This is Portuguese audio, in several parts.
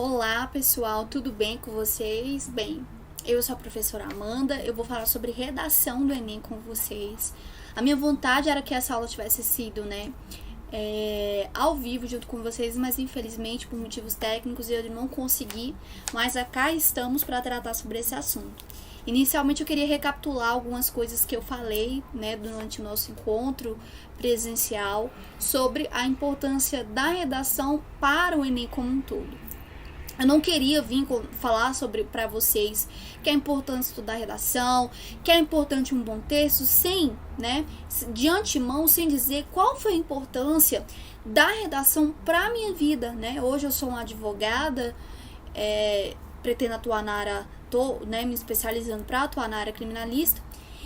Olá pessoal, tudo bem com vocês? Bem, eu sou a professora Amanda, eu vou falar sobre redação do Enem com vocês. A minha vontade era que essa aula tivesse sido, ao vivo junto com vocês, mas infelizmente por motivos técnicos eu não consegui, mas cá estamos para tratar sobre esse assunto. Inicialmente eu queria recapitular algumas coisas que eu falei, durante o nosso encontro presencial sobre a importância da redação para o Enem como um todo. Eu não queria vir falar para vocês que é importante estudar redação, que é importante um bom texto, de antemão, sem dizer qual foi a importância da redação para a minha vida, Hoje eu sou uma advogada, pretendo atuar na área, me especializando para atuar na área criminalista.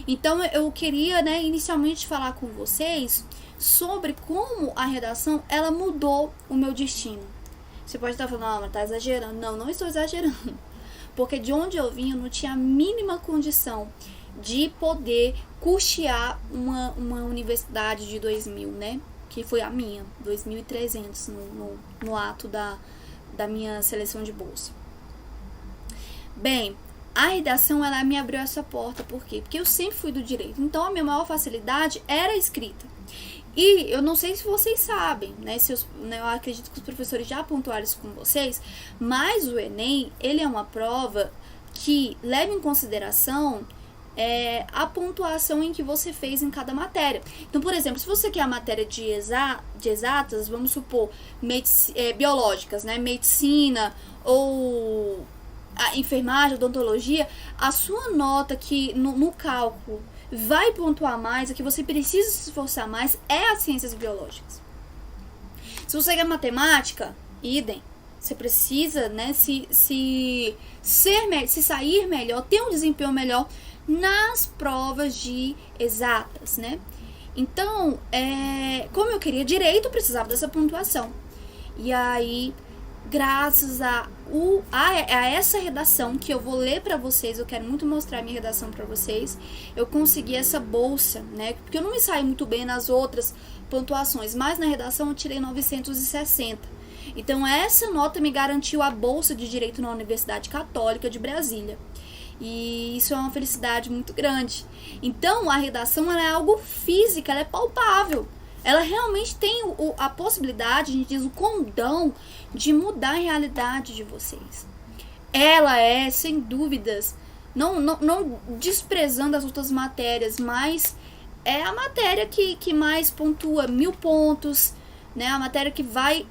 Então eu queria, inicialmente falar com vocês sobre como a redação, ela mudou o meu destino. Você pode estar falando, mas tá exagerando. Não estou exagerando. Porque de onde eu vim, eu não tinha a mínima condição de poder custear uma universidade de 2.000, Que foi a minha, 2.300 no ato da minha seleção de bolsa. Bem, a redação, ela me abriu essa porta. Por quê? Porque eu sempre fui do direito. Então, a minha maior facilidade era a escrita. E eu não sei se vocês sabem, eu acredito que os professores já pontuaram isso com vocês, mas o Enem, ele é uma prova que leva em consideração a pontuação em que você fez em cada matéria. Então, por exemplo, se você quer a matéria de exatas, vamos supor, biológicas, medicina ou a enfermagem, odontologia, a sua nota que no cálculo vai pontuar mais, a que você precisa se esforçar mais, é as ciências biológicas. Se você quer matemática, idem. Você precisa, se sair melhor, ter um desempenho melhor nas provas de exatas, Então, como eu queria direito, eu precisava dessa pontuação. E aí, graças a essa redação que eu vou ler para vocês, eu quero muito mostrar a minha redação para vocês, eu consegui essa bolsa, Porque eu não me saí muito bem nas outras pontuações, mas na redação eu tirei 960. Então essa nota me garantiu a bolsa de Direito na Universidade Católica de Brasília. E isso é uma felicidade muito grande. Então a redação, ela é algo físico, ela é palpável. Ela realmente tem a possibilidade, a gente diz, o condão de mudar a realidade de vocês. Ela é, sem dúvidas, não desprezando as outras matérias, mas é a matéria que mais pontua 1.000 pontos, A matéria que vai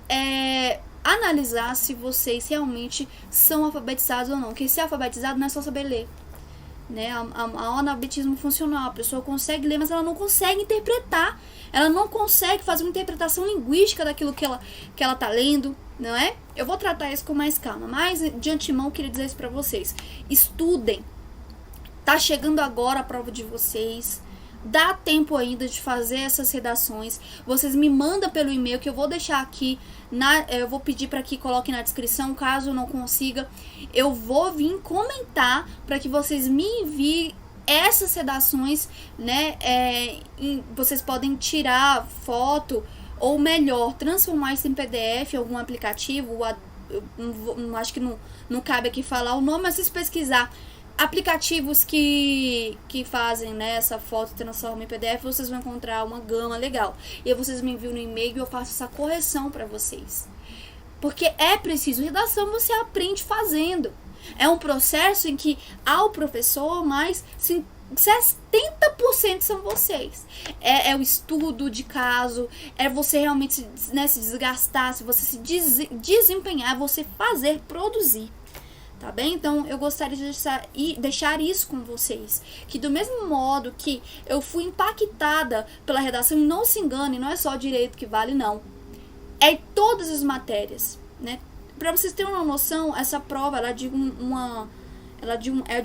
analisar se vocês realmente são alfabetizados ou não. Porque ser alfabetizado não é só saber ler. O analfabetismo funcional, a pessoa consegue ler, mas ela não consegue interpretar, ela não consegue fazer uma interpretação linguística daquilo que ela tá lendo, não é? Eu vou tratar isso com mais calma, mas de antemão eu queria dizer isso pra vocês: estudem, tá chegando agora a prova de vocês, dá tempo ainda de fazer essas redações. Vocês me mandam pelo e-mail que eu vou deixar aqui, eu vou pedir para que coloquem na descrição, caso eu não consiga. Eu vou vir comentar para que vocês me enviem essas redações, vocês podem tirar foto, ou melhor, transformar isso em PDF, algum aplicativo. Eu acho que não cabe aqui falar o nome, mas se pesquisar aplicativos que fazem, essa foto, transforma em PDF, vocês vão encontrar uma gama legal. E aí vocês me enviam no e-mail e eu faço essa correção para vocês. Porque é preciso. Redação você aprende fazendo. É um processo em que há o professor, mas 70% são vocês. É o estudo de caso, é você realmente se desgastar, se você se desempenhar, você fazer, produzir. Tá bem? Então, eu gostaria de deixar isso com vocês. Que do mesmo modo que eu fui impactada pela redação, e não se engane, não é só direito que vale, não. É todas as matérias, Pra vocês terem uma noção, essa prova, ela é de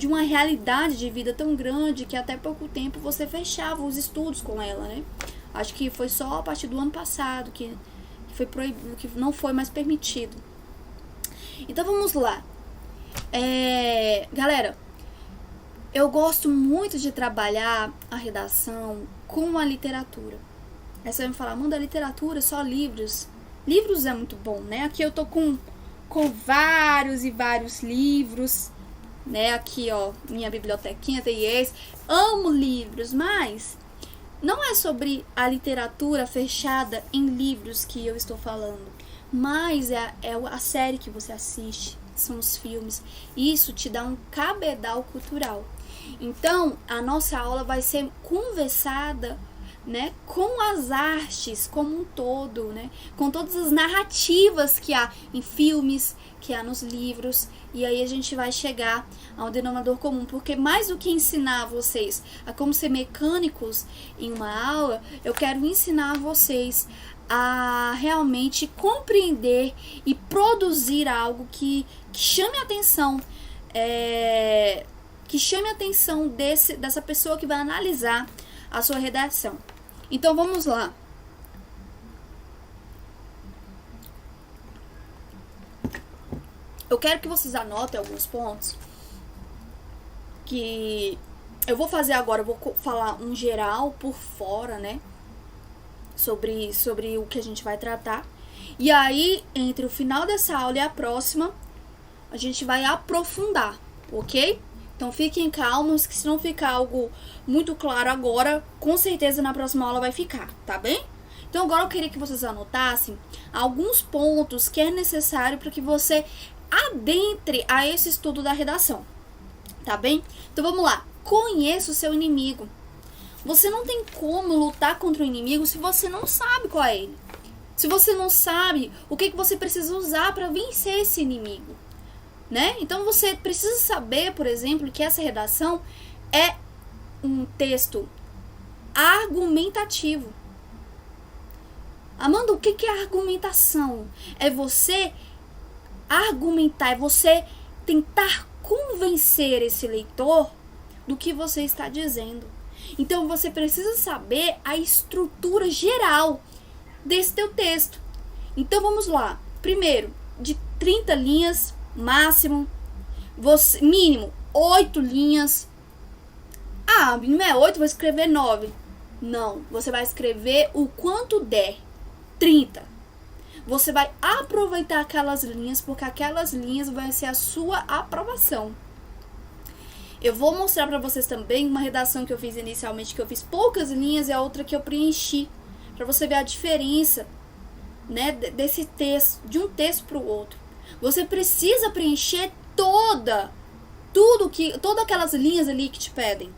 uma realidade de vida tão grande que até pouco tempo você fechava os estudos com ela, Acho que foi só a partir do ano passado que foi proibido, que não foi mais permitido. Então, vamos lá. Galera, eu gosto muito de trabalhar a redação com a literatura. Aí você vai me falar, Amanda, literatura, só livros. Livros é muito bom, Aqui eu tô com com vários e vários livros, né? Aqui, ó, minha bibliotequinha tem esse. Amo livros, mas não é sobre a literatura fechada em livros que eu estou falando, mas é a série que você assiste, são os filmes. Isso te dá um cabedal cultural. Então, a nossa aula vai ser conversada, né, com as artes como um todo, né, com todas as narrativas que há em filmes, que há nos livros, e aí a gente vai chegar a um denominador comum, porque mais do que ensinar vocês a como ser mecânicos em uma aula, eu quero ensinar vocês a realmente compreender e produzir algo que chame a atenção, dessa pessoa que vai analisar a sua redação. Então vamos lá. Eu quero que vocês anotem alguns pontos que eu vou fazer agora. Eu vou falar um geral por fora, né? Sobre o que a gente vai tratar. E aí, entre o final dessa aula e a próxima, a gente vai aprofundar, ok? Então fiquem calmos, que se não ficar algo muito claro agora, com certeza na próxima aula vai ficar, tá bem? Então agora eu queria que vocês anotassem alguns pontos que é necessário para que você adentre a esse estudo da redação, tá bem? Então vamos lá, conheça o seu inimigo. Você não tem como lutar contra o inimigo se você não sabe qual é ele. Se você não sabe o que você precisa usar para vencer esse inimigo, né? Então você precisa saber, por exemplo, que essa redação é um texto argumentativo. Amanda, o que é argumentação? É você argumentar, é você tentar convencer esse leitor do que você está dizendo. Então você precisa saber a estrutura geral desse teu texto. Então vamos lá. Primeiro, de 30 linhas, máximo, mínimo 8 linhas. Ah, não é 8, vou escrever 9. Não, você vai escrever o quanto der, 30. Você vai aproveitar aquelas linhas, porque aquelas linhas vai ser a sua aprovação. Eu vou mostrar para vocês também uma redação que eu fiz inicialmente, que eu fiz poucas linhas, e a outra que eu preenchi, para você ver a diferença, né, desse texto, de um texto para o outro. Você precisa preencher todas aquelas linhas ali que te pedem.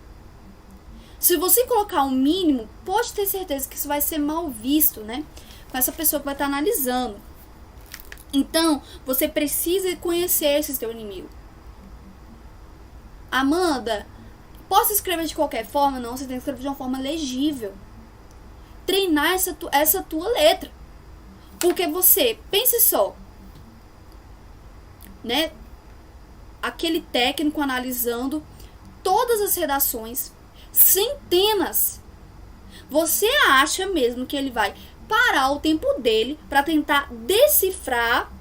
Se você colocar o mínimo, pode ter certeza que isso vai ser mal visto, né, com essa pessoa que vai estar analisando. Então, você precisa conhecer esse seu inimigo. Amanda, posso escrever de qualquer forma? Não, você tem que escrever de uma forma legível. Treinar essa tua letra. Porque você, pense só, né? Aquele técnico analisando todas as redações, centenas. Você acha mesmo que ele vai parar o tempo dele para tentar decifrar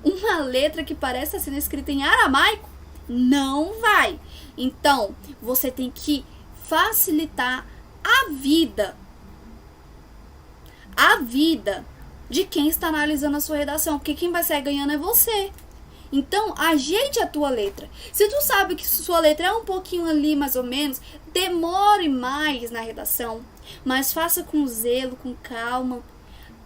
uma letra que parece estar sendo escrita em aramaico? Não vai. Então, você tem que facilitar a vida de quem está analisando a sua redação, porque quem vai sair ganhando é você. Então, ajeite a tua letra. Se tu sabe que sua letra é um pouquinho ali, mais ou menos, demore mais na redação, mas faça com zelo, com calma.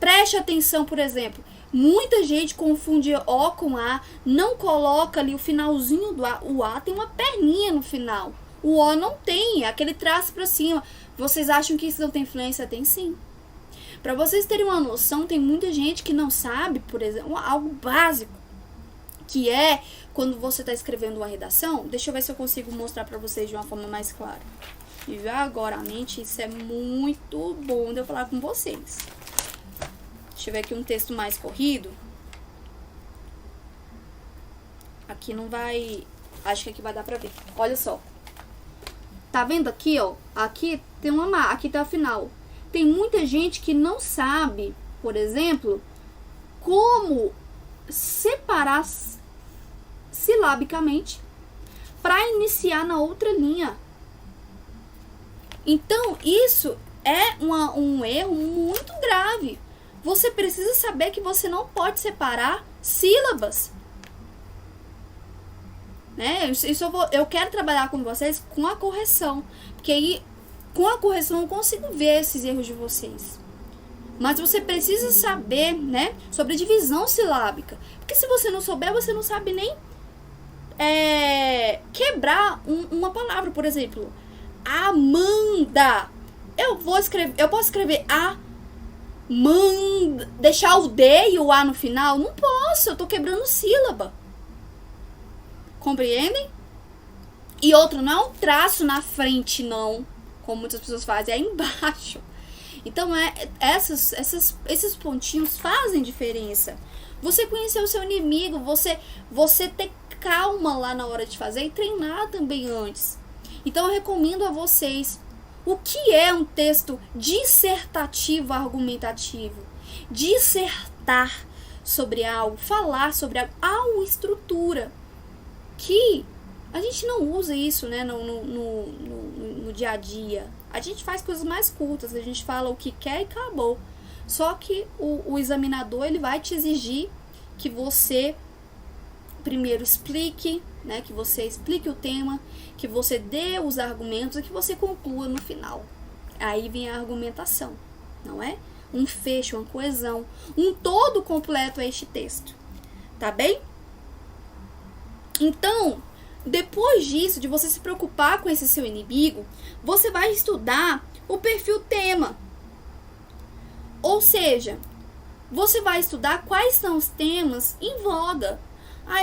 Preste atenção, por exemplo, muita gente confunde O com A, não coloca ali o finalzinho do A. O A tem uma perninha no final. O O não tem, é aquele traço pra cima. Vocês acham que isso não tem influência? Tem sim. Para vocês terem uma noção, tem muita gente que não sabe, por exemplo, algo básico, que é quando você está escrevendo uma redação. Deixa eu ver se eu consigo mostrar para vocês de uma forma mais clara. E agora, isso é muito bom de eu falar com vocês. Deixa eu ver aqui um texto mais corrido. Aqui não vai... Acho que aqui vai dar pra ver. Olha só. Tá vendo aqui, ó? Aqui tem aqui tá o final. Tem muita gente que não sabe, por exemplo, como separar silabicamente para iniciar na outra linha. Então, isso é um erro muito grave. Você precisa saber que você não pode separar sílabas né? Eu quero trabalhar com vocês com a correção, porque aí com a correção eu consigo ver esses erros de vocês. Mas você precisa saber, né, sobre divisão silábica, porque se você não souber, você não sabe nem quebrar uma palavra. Por exemplo, Amanda. Eu posso escrever Amanda, deixar o D e o A no final? Não posso, eu tô quebrando sílaba. Compreendem? E outro, não é um traço na frente, não, como muitas pessoas fazem, é embaixo. Então, esses pontinhos fazem diferença. Você conhecer o seu inimigo, você ter calma lá na hora de fazer e treinar também antes. Então, eu recomendo a vocês o que é um texto dissertativo argumentativo. Dissertar sobre algo, falar sobre algo, há uma estrutura que a gente não usa isso, né, no dia a dia. A gente faz coisas mais curtas, a gente fala o que quer e acabou. Só que o examinador, ele vai te exigir que você primeiro explique, né, que você explique o tema, que você dê os argumentos e que você conclua no final. Aí vem a argumentação, não é? Um fecho, uma coesão, um todo completo a este texto. Tá bem? Então, depois disso, de você se preocupar com esse seu inimigo, você vai estudar o perfil tema. Ou seja, você vai estudar quais são os temas em voga.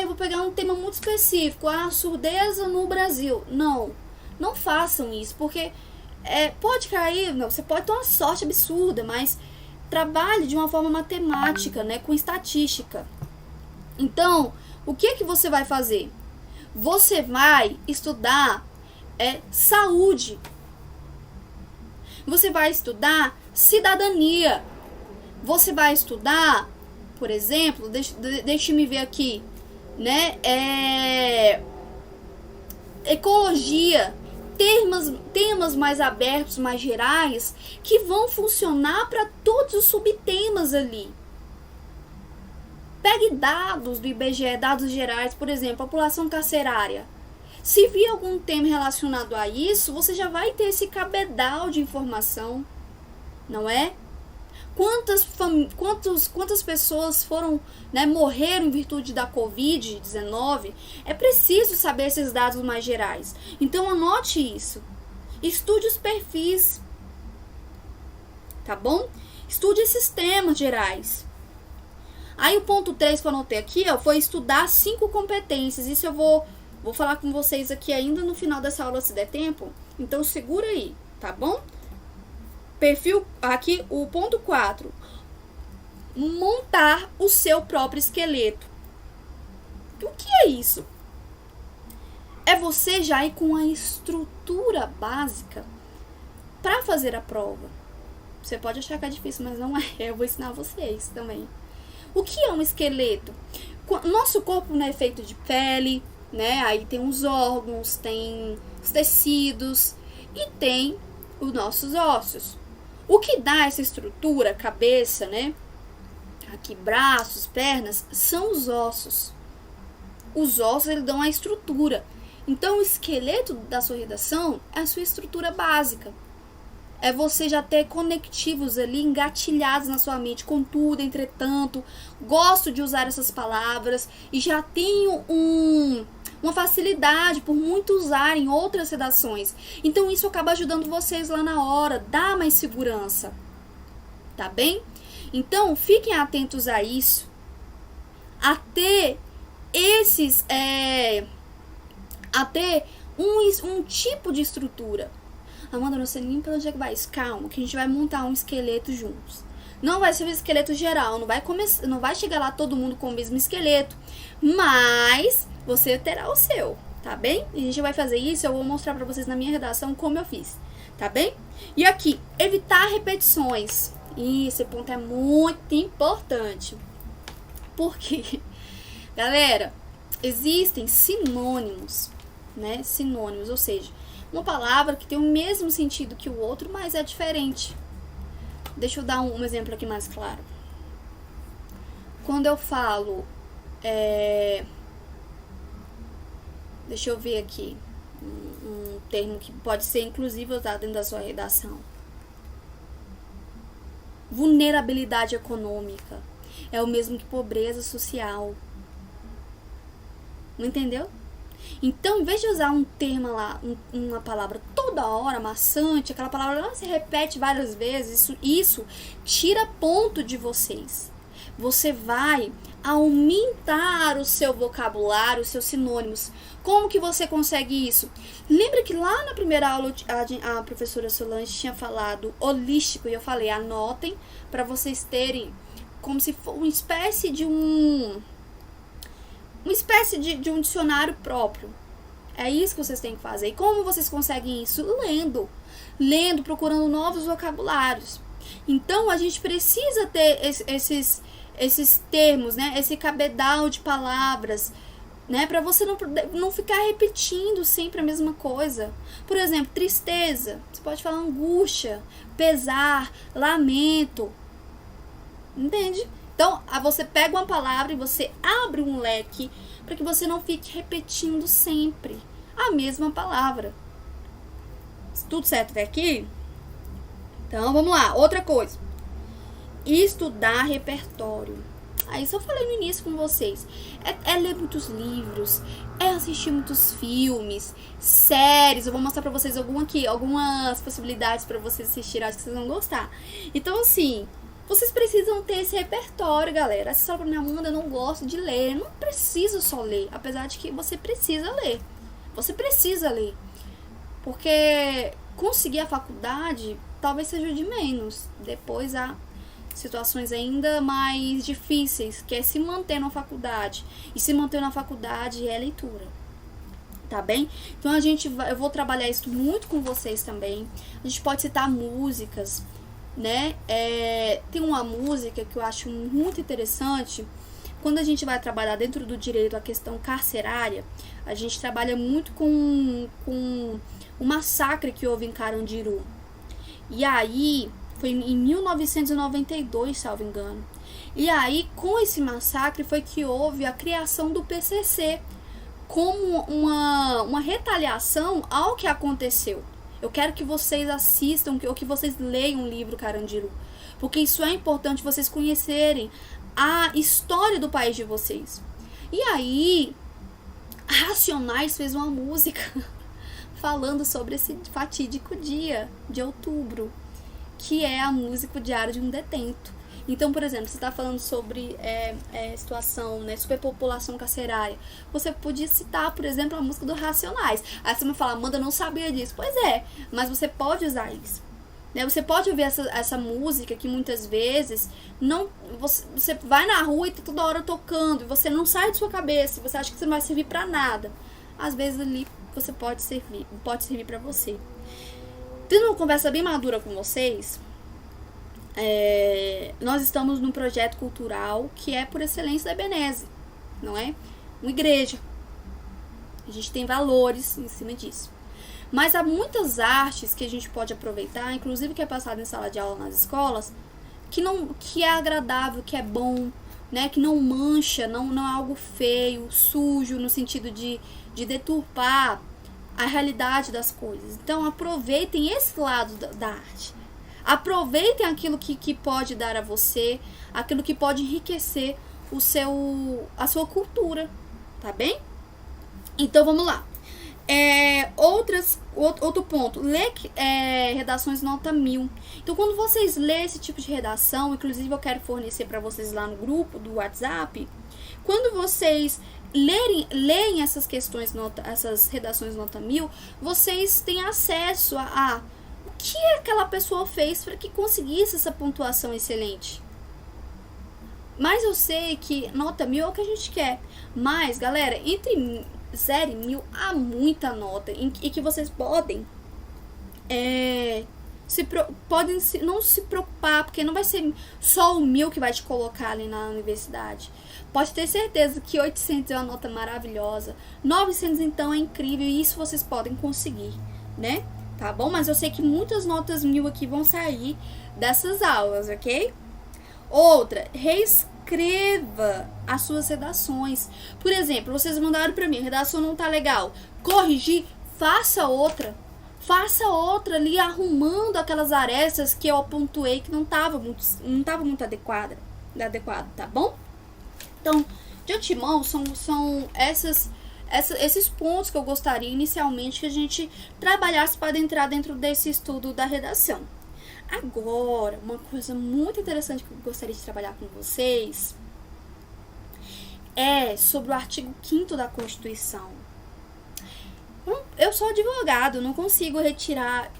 Eu vou pegar um tema muito específico, a surdeza no Brasil. Não façam isso, porque pode cair, você pode ter uma sorte absurda, mas trabalhe de uma forma matemática, né, com estatística. Então, o que você vai fazer? Você vai estudar saúde. Você vai estudar cidadania. Você vai estudar, por exemplo, deixa-me ver aqui, né? Ecologia. Temas mais abertos, mais gerais, que vão funcionar para todos os subtemas ali. Pegue dados do IBGE, dados gerais, por exemplo, população carcerária. Se vir algum tema relacionado a isso, você já vai ter esse cabedal de informação, não é? Quantas pessoas foram, né, morreram em virtude da Covid-19? É preciso saber esses dados mais gerais. Então, anote isso. Estude os perfis, tá bom? Estude esses temas gerais. Aí o ponto 3 que eu anotei aqui, foi estudar 5 competências. Isso eu vou falar com vocês aqui ainda no final dessa aula, se der tempo. Então segura aí, tá bom? Perfil, aqui o ponto 4. Montar o seu próprio esqueleto. O que é isso? É você já ir com a estrutura básica para fazer a prova. Você pode achar que é difícil, mas não é. Eu vou ensinar vocês também. O que é um esqueleto? Nosso corpo não é feito de pele, né? Aí tem os órgãos, tem os tecidos e tem os nossos ossos. O que dá essa estrutura, cabeça, né? Aqui, braços, pernas, são os ossos. Os ossos, eles dão a estrutura. Então, o esqueleto da sua redação é a sua estrutura básica. É você já ter conectivos ali engatilhados na sua mente. Contudo, entretanto, gosto de usar essas palavras e já tenho uma facilidade por muito usar em outras redações. Então, isso acaba ajudando vocês lá na hora, dá mais segurança. Tá bem? Então, fiquem atentos a isso. A ter um tipo de estrutura. Amanda, não sei nem pra onde é que vai. Calma, que a gente vai montar um esqueleto juntos. Não vai ser um esqueleto geral, não vai chegar lá todo mundo com o mesmo esqueleto, mas você terá o seu, tá bem? E a gente vai fazer isso, eu vou mostrar pra vocês na minha redação como eu fiz, tá bem? E aqui, evitar repetições. E esse ponto é muito importante. Por quê? Galera, existem sinônimos, né? Sinônimos, ou seja, uma palavra que tem o mesmo sentido que o outro, mas é diferente. Deixa eu dar um exemplo aqui mais claro. Quando eu falo Deixa eu ver aqui. Um termo que pode ser inclusive usado dentro da sua redação. Vulnerabilidade econômica. É o mesmo que pobreza social. Não entendeu? Então, em vez de usar um termo lá, uma palavra toda hora, maçante, aquela palavra não se repete várias vezes, isso tira ponto de vocês. Você vai aumentar o seu vocabulário, os seus sinônimos. Como que você consegue isso? Lembra que lá na primeira aula a professora Solange tinha falado holístico e eu falei, anotem para vocês terem como se fosse uma espécie de um dicionário próprio. É isso que vocês têm que fazer. E como vocês conseguem isso? Lendo, procurando novos vocabulários. Então, a gente precisa ter esses termos, né? Esse cabedal de palavras, né? Para você não ficar repetindo sempre a mesma coisa. Por exemplo, tristeza. Você pode falar angústia, pesar, lamento. Entende? Então, você pega uma palavra e você abre um leque para que você não fique repetindo sempre a mesma palavra. Tudo certo até aqui? Então, vamos lá. Outra coisa. Estudar repertório. Isso eu falei no início com vocês. É ler muitos livros, é assistir muitos filmes, séries. Eu vou mostrar pra vocês algumas possibilidades para vocês assistirem. Acho que vocês vão gostar. Então, assim, vocês precisam ter esse repertório, galera. Você fala pra mim, Amanda, eu não gosto de ler. Não precisa só ler. Apesar de que você precisa ler. Você precisa ler. Porque conseguir a faculdade talvez seja de menos. Depois há situações ainda mais difíceis, que é se manter na faculdade. E se manter na faculdade é leitura. Tá bem? Então eu vou trabalhar isso muito com vocês também. A gente pode citar músicas, né? Tem uma música que eu acho muito interessante. Quando a gente vai trabalhar dentro do direito a questão carcerária, a gente trabalha muito com o massacre que houve em Carandiru. E aí, foi em 1992, salvo engano. E aí, com esse massacre, foi que houve a criação do PCC, como uma retaliação ao que aconteceu. Eu quero que vocês assistam, ou que vocês leiam o livro Carandiru. Porque isso é importante vocês conhecerem a história do país de vocês. E aí, Racionais fez uma música falando sobre esse fatídico dia de outubro, que é a música O Diário de um Detento. Então, por exemplo, você está falando sobre situação, né, superpopulação carcerária. Você podia citar, por exemplo, a música do Racionais. Aí você vai falar, Amanda, eu não sabia disso. Pois é, mas você pode usar isso. Né? Você pode ouvir essa música que muitas vezes você vai na rua e tá toda hora tocando, e você não sai de sua cabeça, você acha que você não vai servir para nada. Às vezes ali você pode servir para você. Tendo uma conversa bem madura com vocês, nós estamos num projeto cultural que é por excelência da Ebenezer, não é? Uma igreja. A gente tem valores em cima disso. Mas há muitas artes que a gente pode aproveitar, inclusive que é passado em sala de aula nas escolas, que é agradável, que é bom, né? Que não mancha, não é algo feio, sujo, no sentido de deturpar a realidade das coisas. Então aproveitem esse lado da arte. Aproveitem aquilo que pode dar a você, aquilo que pode enriquecer a sua cultura, tá bem? Então vamos lá. Outro ponto, ler redações nota 1000. Então quando vocês lerem esse tipo de redação, inclusive eu quero fornecer para vocês lá no grupo do WhatsApp, quando vocês leem essas questões, essas redações nota 1000, vocês têm acesso a o que aquela pessoa fez para que conseguisse essa pontuação excelente. Mas eu sei que nota 1000 é o que a gente quer. Mas, galera, entre 0 e 1000 há muita nota e que vocês podem não se preocupar, porque não vai ser só o 1000 que vai te colocar ali na universidade. Pode ter certeza que 800 é uma nota maravilhosa, 900 então é incrível, e isso vocês podem conseguir, né? Tá bom? Mas eu sei que muitas notas 1000 aqui vão sair dessas aulas, ok? Outra, escreva as suas redações. Por exemplo, vocês mandaram para mim, a redação não tá legal. Corrigir, faça outra. Faça outra ali, arrumando aquelas arestas que eu pontuei que não tava muito adequado, tá bom? Então, de antemão, são esses pontos que eu gostaria inicialmente que a gente trabalhasse para entrar dentro desse estudo da redação. Agora, uma coisa muito interessante que eu gostaria de trabalhar com vocês é sobre o artigo 5º da Constituição. Eu sou advogado, não consigo retirar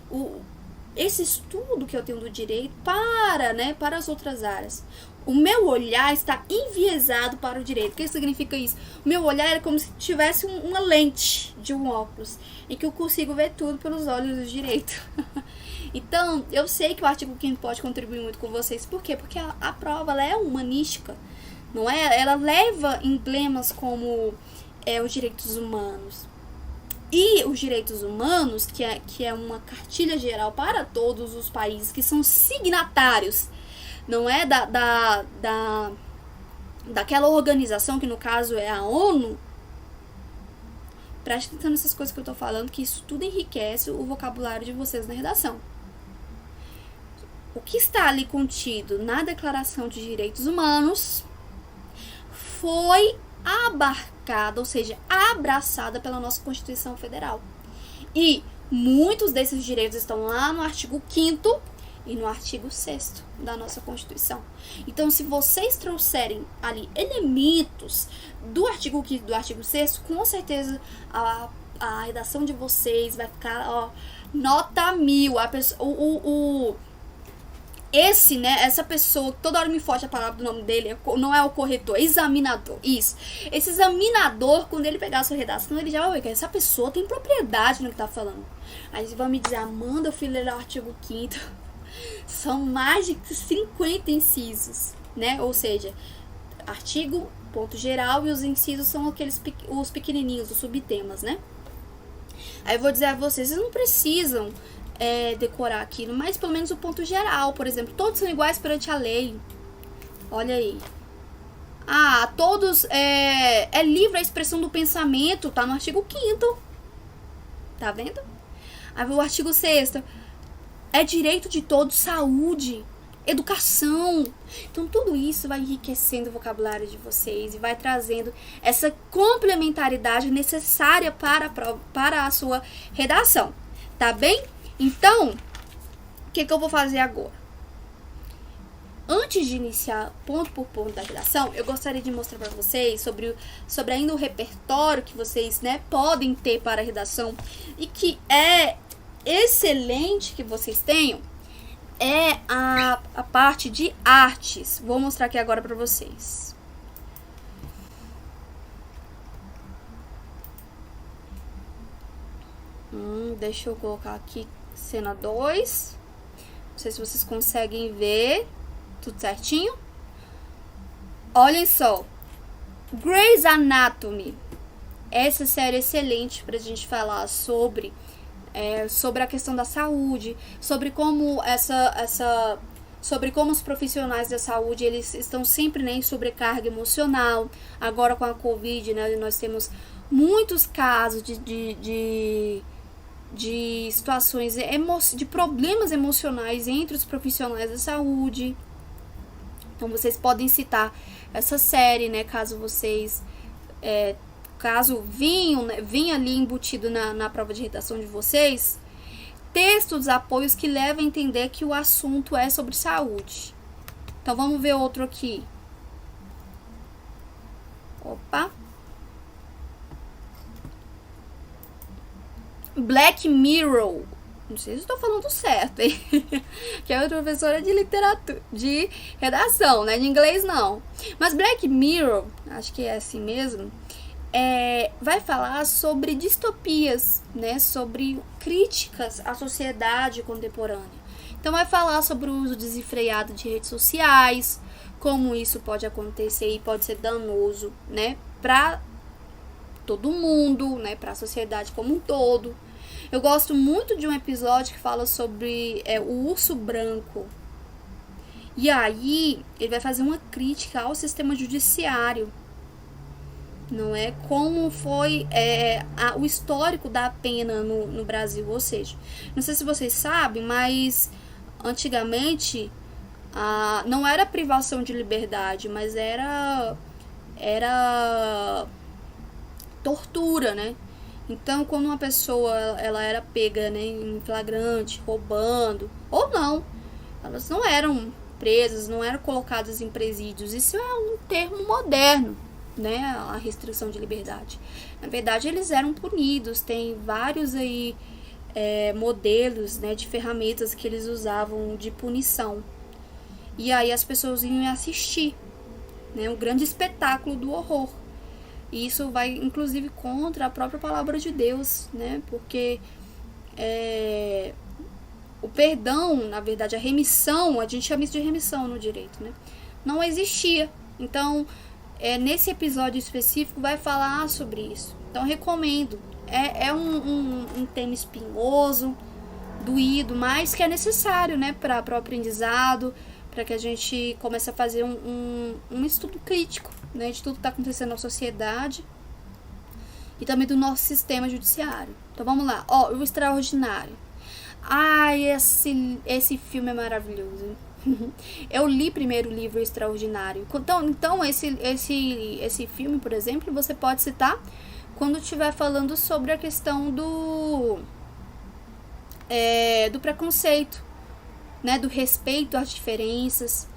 esse estudo que eu tenho do direito para as outras áreas. O meu olhar está enviesado para o direito. O que significa isso? O meu olhar é como se tivesse uma lente de um óculos, em que eu consigo ver tudo pelos olhos do direito. Então, eu sei que o artigo 5º pode contribuir muito com vocês. Por quê? Porque a prova ela é humanística, não é? Ela leva emblemas como os direitos humanos. E os direitos humanos, que é uma cartilha geral para todos os países que são signatários, não é daquela organização que no caso é a ONU. Preste atenção nessas coisas que eu tô falando, que isso tudo enriquece o vocabulário de vocês na redação. O que está ali contido na Declaração de Direitos Humanos foi abarcada, ou seja, abraçada pela nossa Constituição Federal. E muitos desses direitos estão lá no artigo 5º e no artigo 6º da nossa Constituição. Então, se vocês trouxerem ali elementos do artigo 5º e do artigo 6º, com certeza a redação de vocês vai ficar, nota 1000. Essa pessoa, toda hora me foge a palavra do nome dele, não é o corretor, é examinador, isso. Esse examinador, quando ele pegar a sua redação, ele já vai ver que essa pessoa tem propriedade no que tá falando. Aí você vai me dizer, Amanda, eu fui ler o artigo 5º, são mais de 50 incisos, né? Ou seja, artigo, ponto geral, e os incisos são os pequenininhos, os subtemas, né? Aí eu vou dizer a vocês não precisam decorar aquilo, mas pelo menos o ponto geral, por exemplo, todos são iguais perante a lei. Olha aí. Todos é livre a expressão do pensamento, tá no artigo 5º. Tá vendo? Aí o artigo 6º é direito de todos, saúde, educação. Então tudo isso vai enriquecendo o vocabulário de vocês e vai trazendo essa complementaridade necessária para a sua redação. Tá bem? Então, o que eu vou fazer agora? Antes de iniciar ponto por ponto da redação, eu gostaria de mostrar para vocês sobre ainda o repertório que vocês, podem ter para a redação e que é excelente que vocês tenham, é a parte de artes. Vou mostrar aqui agora para vocês. Deixa eu colocar aqui cena 2. Não sei se vocês conseguem ver tudo certinho. Olhem só, Grey's Anatomy. Essa série é excelente pra gente falar sobre a questão da saúde, sobre como sobre como os profissionais da saúde eles estão sempre em sobrecarga emocional. Agora com a Covid, nós temos muitos casos de situações, de problemas emocionais entre os profissionais da saúde. Então vocês podem citar essa série, caso vocês caso vinha ali embutido na prova de redação de vocês, textos, apoios que levam a entender que o assunto é sobre saúde. Então vamos ver outro aqui. Opa. Black Mirror. Não sei se estou falando certo, hein? Que é professora de literatura, de redação, de inglês não. Mas Black Mirror, acho que é assim mesmo, vai falar sobre distopias, sobre críticas à sociedade contemporânea. Então vai falar sobre o uso desenfreado de redes sociais, como isso pode acontecer e pode ser danoso, para todo mundo, para a sociedade como um todo. Eu gosto muito de um episódio que fala sobre o urso branco. E aí ele vai fazer uma crítica ao sistema judiciário, não é? Como foi o histórico da pena no Brasil. Ou seja, não sei se vocês sabem, mas antigamente não era privação de liberdade, mas era tortura, né? Então, quando uma pessoa ela era pega, né, em flagrante, roubando, ou não, elas não eram presas, não eram colocadas em presídios. Isso é um termo moderno, né, a restrição de liberdade. Na verdade, eles eram punidos. Tem vários aí modelos, né, de ferramentas que eles usavam de punição. E aí as pessoas iam assistir, né, um grande espetáculo do horror. E isso vai, inclusive, contra a própria palavra de Deus, né? Porque o perdão, na verdade, a remissão, a gente chama isso de remissão no direito, né? Não existia. Então, nesse episódio específico, vai falar sobre isso. Então, recomendo. É um tema espinhoso, doído, mas que é necessário, né? Para o aprendizado, para que a gente comece a fazer um estudo crítico, né, de tudo que está acontecendo na sociedade e também do nosso sistema judiciário. Então vamos lá. O Extraordinário. Ai, esse filme é maravilhoso. Eu li primeiro o livro Extraordinário. Então esse filme, por exemplo, você pode citar quando estiver falando sobre a questão do preconceito, né, do respeito às diferenças.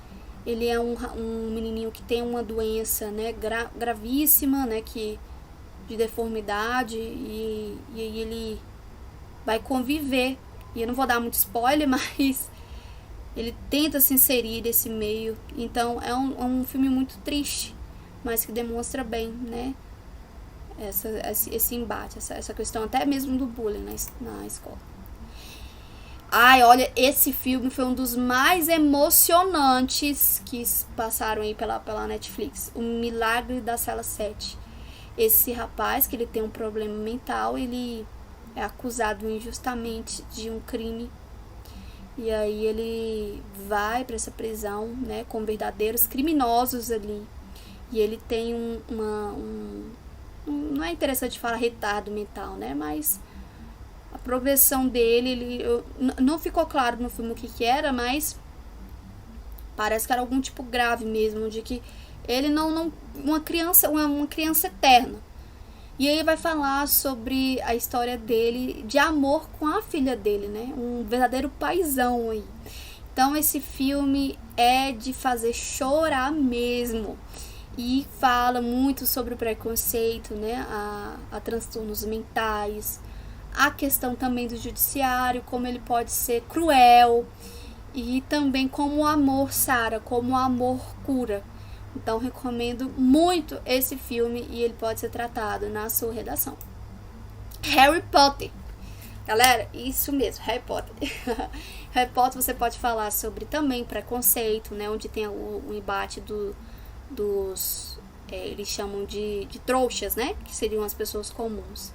Ele é um menininho que tem uma doença, né, gravíssima, né, de deformidade, e aí ele vai conviver. E eu não vou dar muito spoiler, mas ele tenta se inserir nesse meio. Então é um filme muito triste, mas que demonstra bem, né, esse embate, essa questão até mesmo do bullying na escola. Ai, olha, esse filme foi um dos mais emocionantes que passaram aí pela Netflix. O Milagre da Cela 7. Esse rapaz, que ele tem um problema mental, ele é acusado injustamente de um crime. E aí ele vai para essa prisão, né, com verdadeiros criminosos ali. E ele tem não é interessante falar retardo mental, né, mas a progressão dele, não ficou claro no filme o que era, mas parece que era algum tipo grave mesmo, de que ele uma criança eterna. E aí vai falar sobre a história dele de amor com a filha dele, né? Um verdadeiro paizão aí. Então esse filme é de fazer chorar mesmo. E fala muito sobre o preconceito, né? A transtornos mentais, a questão também do judiciário, como ele pode ser cruel, e também como o amor sara, como o amor cura. Então recomendo muito esse filme e ele pode ser tratado na sua redação. Harry Potter. Galera, isso mesmo, Harry Potter. Harry Potter você pode falar sobre também preconceito, né? Onde tem o embate dos eles chamam de trouxas, né? Que seriam as pessoas comuns.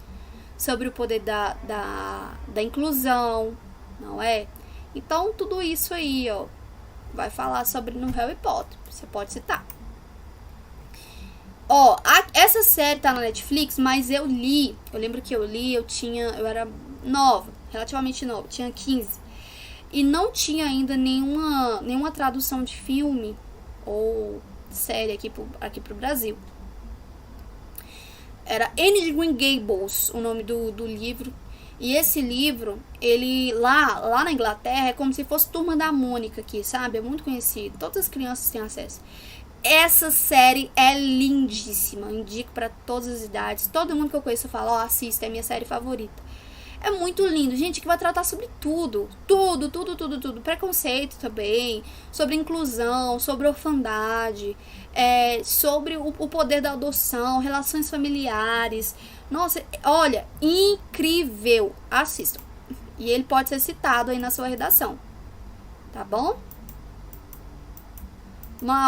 Sobre o poder da inclusão, não é? Então, tudo isso aí, vai falar sobre no Harry Potter. Você pode citar. Essa série tá na Netflix, mas eu lembro que eu era nova, relativamente nova, tinha 15. E não tinha ainda nenhuma tradução de filme ou série aqui pro Brasil. Era Anne de Green Gables, o nome do livro. E esse livro, ele lá na Inglaterra, é como se fosse Turma da Mônica aqui, sabe? É muito conhecido. Todas as crianças têm acesso. Essa série é lindíssima. Indico para todas as idades. Todo mundo que eu conheço fala, assista, é minha série favorita. É muito lindo, gente, que vai tratar sobre tudo. Tudo. Preconceito também, sobre inclusão, sobre orfandade, sobre o poder da adoção, relações familiares. Nossa, olha, incrível. Assistam. E ele pode ser citado aí na sua redação. Tá bom?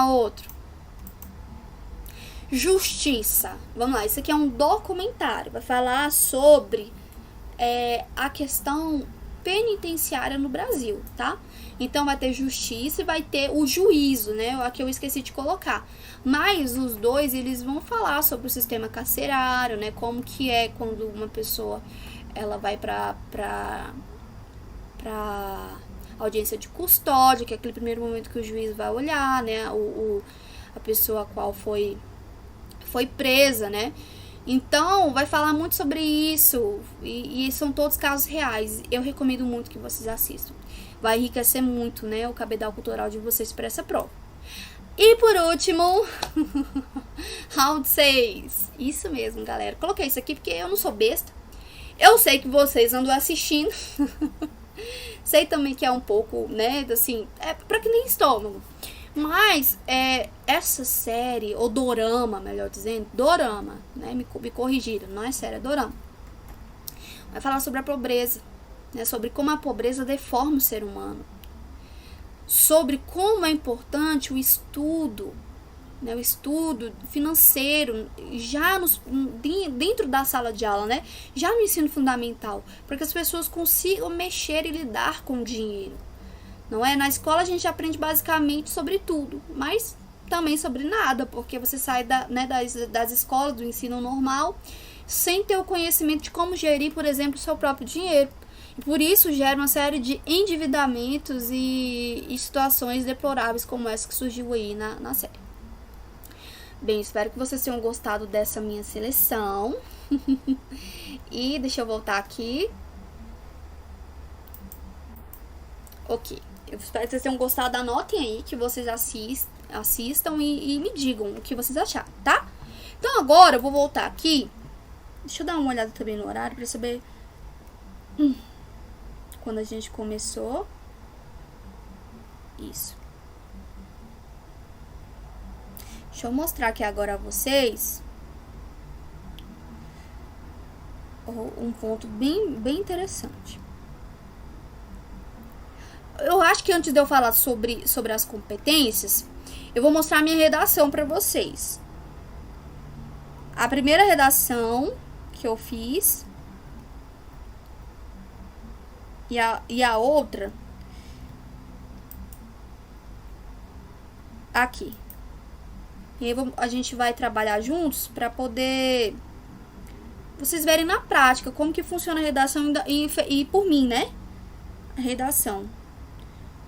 Outro. Justiça. Vamos lá, isso aqui é um documentário. Vai falar sobre a questão penitenciária no Brasil, tá? Então vai ter justiça e vai ter o juízo, né? Aqui eu esqueci de colocar. Mas os dois, eles vão falar sobre o sistema carcerário, né? Como que é quando uma pessoa, ela vai pra audiência de custódia, que é aquele primeiro momento que o juiz vai olhar, né? A pessoa a qual foi presa, né? Então, vai falar muito sobre isso. E são todos casos reais. Eu recomendo muito que vocês assistam. Vai enriquecer muito, né, o cabedal cultural de vocês para essa prova. E por último, round 6. Isso mesmo, galera. Coloquei isso aqui porque eu não sou besta. Eu sei que vocês andam assistindo. Sei também que é um pouco, né, assim, é pra que nem estômago. Mas, essa série, ou dorama, melhor dizendo, dorama, né, me corrigiram, não é série, é dorama. Vai falar sobre a pobreza, né, sobre como a pobreza deforma o ser humano. Sobre como é importante o estudo, né, o estudo financeiro, já dentro da sala de aula, né, já no ensino fundamental, para que as pessoas consigam mexer e lidar com o dinheiro. Não é? Na escola a gente aprende basicamente sobre tudo, mas também sobre nada, porque você sai das escolas, do ensino normal, sem ter o conhecimento de como gerir, por exemplo, o seu próprio dinheiro. E por isso gera uma série de endividamentos e situações deploráveis como essa que surgiu aí na série. Bem, espero que vocês tenham gostado dessa minha seleção. E deixa eu voltar aqui. Ok. Eu espero que vocês tenham gostado. Anotem aí que vocês assistam e me digam o que vocês acharam, tá? Então agora eu vou voltar aqui. Deixa eu dar uma olhada também no horário pra saber quando a gente começou. Isso. Deixa eu mostrar aqui agora a vocês um ponto bem interessante. Eu acho que antes de eu falar sobre as competências, eu vou mostrar a minha redação para vocês. A primeira redação que eu fiz e a outra aqui. E aí a gente vai trabalhar juntos para poder vocês verem na prática como que funciona a redação e por mim, né? A redação.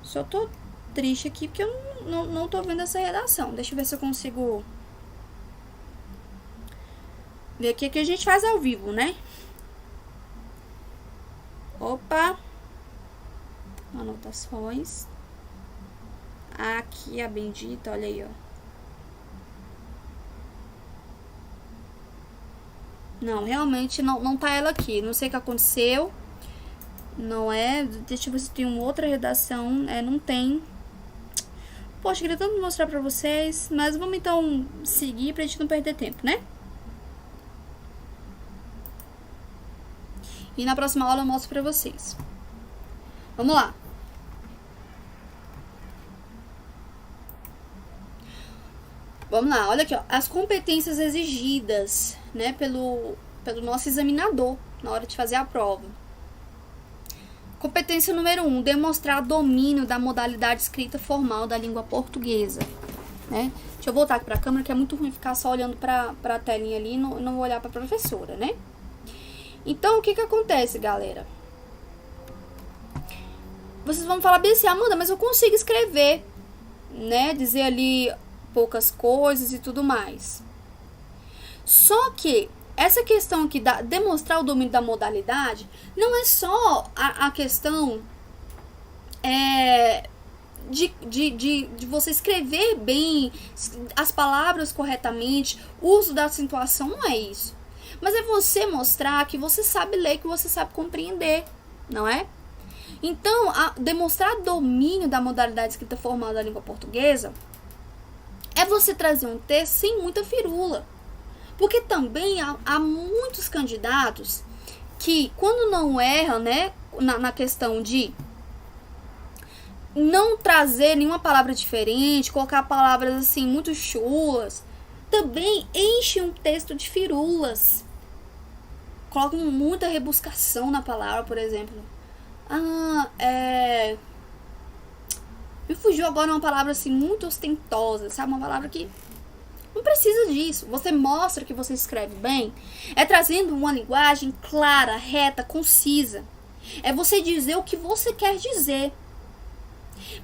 Só tô triste aqui porque eu não tô vendo essa redação. Deixa eu ver se eu consigo ver o que a gente faz ao vivo, né? Opa! Anotações. Aqui a bendita, olha aí, ó. Não, realmente não tá ela aqui. Não sei o que aconteceu. Não é? Deixa eu ver se tem uma outra redação. Não tem. Poxa, queria tanto mostrar pra vocês. Mas vamos então seguir pra gente não perder tempo, né? E na próxima aula eu mostro pra vocês. Vamos lá. Vamos lá, olha aqui, ó. As competências exigidas, né, pelo nosso examinador na hora de fazer a prova. Competência número 1, demonstrar domínio da modalidade escrita formal da língua portuguesa, né? Deixa eu voltar aqui pra câmera, que é muito ruim ficar só olhando pra telinha ali e não olhar pra professora, né? Então, o que acontece, galera? Vocês vão falar bem assim, Amanda, mas eu consigo escrever, né? Dizer ali poucas coisas e tudo mais. Só que essa questão aqui da demonstrar o domínio da modalidade não é só a questão de você escrever bem as palavras corretamente, uso da acentuação, não é isso. Mas é você mostrar que você sabe ler, que você sabe compreender, não é? Então, demonstrar domínio da modalidade escrita formal da língua portuguesa é você trazer um texto sem muita firula. Porque também há muitos candidatos que, quando não erram, né, na questão de não trazer nenhuma palavra diferente, colocar palavras assim muito chulas, também enchem um texto de firulas. Colocam muita rebuscação na palavra, por exemplo. Me fugiu agora uma palavra assim muito ostentosa, sabe? Uma palavra que não precisa disso. Você mostra que você escreve bem, é trazendo uma linguagem clara, reta, concisa. É você dizer o que você quer dizer.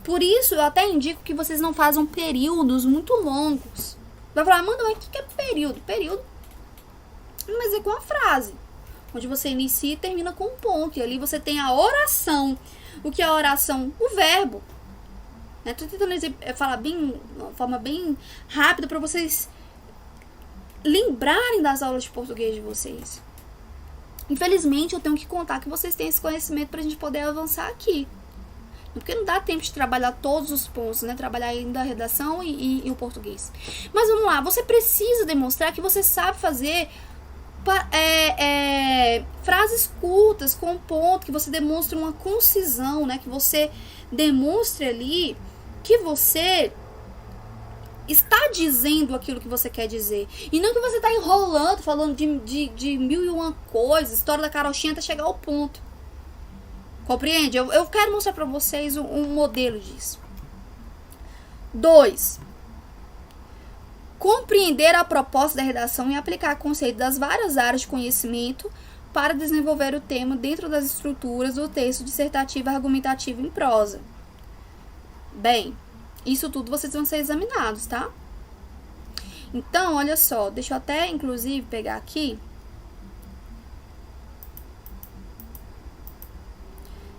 Por isso, eu até indico que vocês não façam períodos muito longos. Vai falar, mano, mas o que é período? Período, mas é com a frase, onde você inicia e termina com um ponto. E ali você tem a oração. O que é a oração? O verbo. Estou tentando falar de uma forma bem rápida para vocês lembrarem das aulas de português de vocês. Infelizmente, eu tenho que contar que vocês têm esse conhecimento para a gente poder avançar aqui. Porque não dá tempo de trabalhar todos os pontos, né? Trabalhar ainda a redação e o português. Mas vamos lá, você precisa demonstrar que você sabe fazer frases curtas, com ponto, que você demonstre uma concisão, né? Que você demonstre ali que você está dizendo aquilo que você quer dizer. E não que você está enrolando, falando de mil e uma coisas, história da carochinha até chegar ao ponto. Compreende? Eu quero mostrar para vocês um modelo disso. 2. Compreender a proposta da redação e aplicar conceito das várias áreas de conhecimento para desenvolver o tema dentro das estruturas do texto dissertativo e argumentativo em prosa. Bem, isso tudo vocês vão ser examinados, tá? Então, olha só, deixa eu até, inclusive, pegar aqui.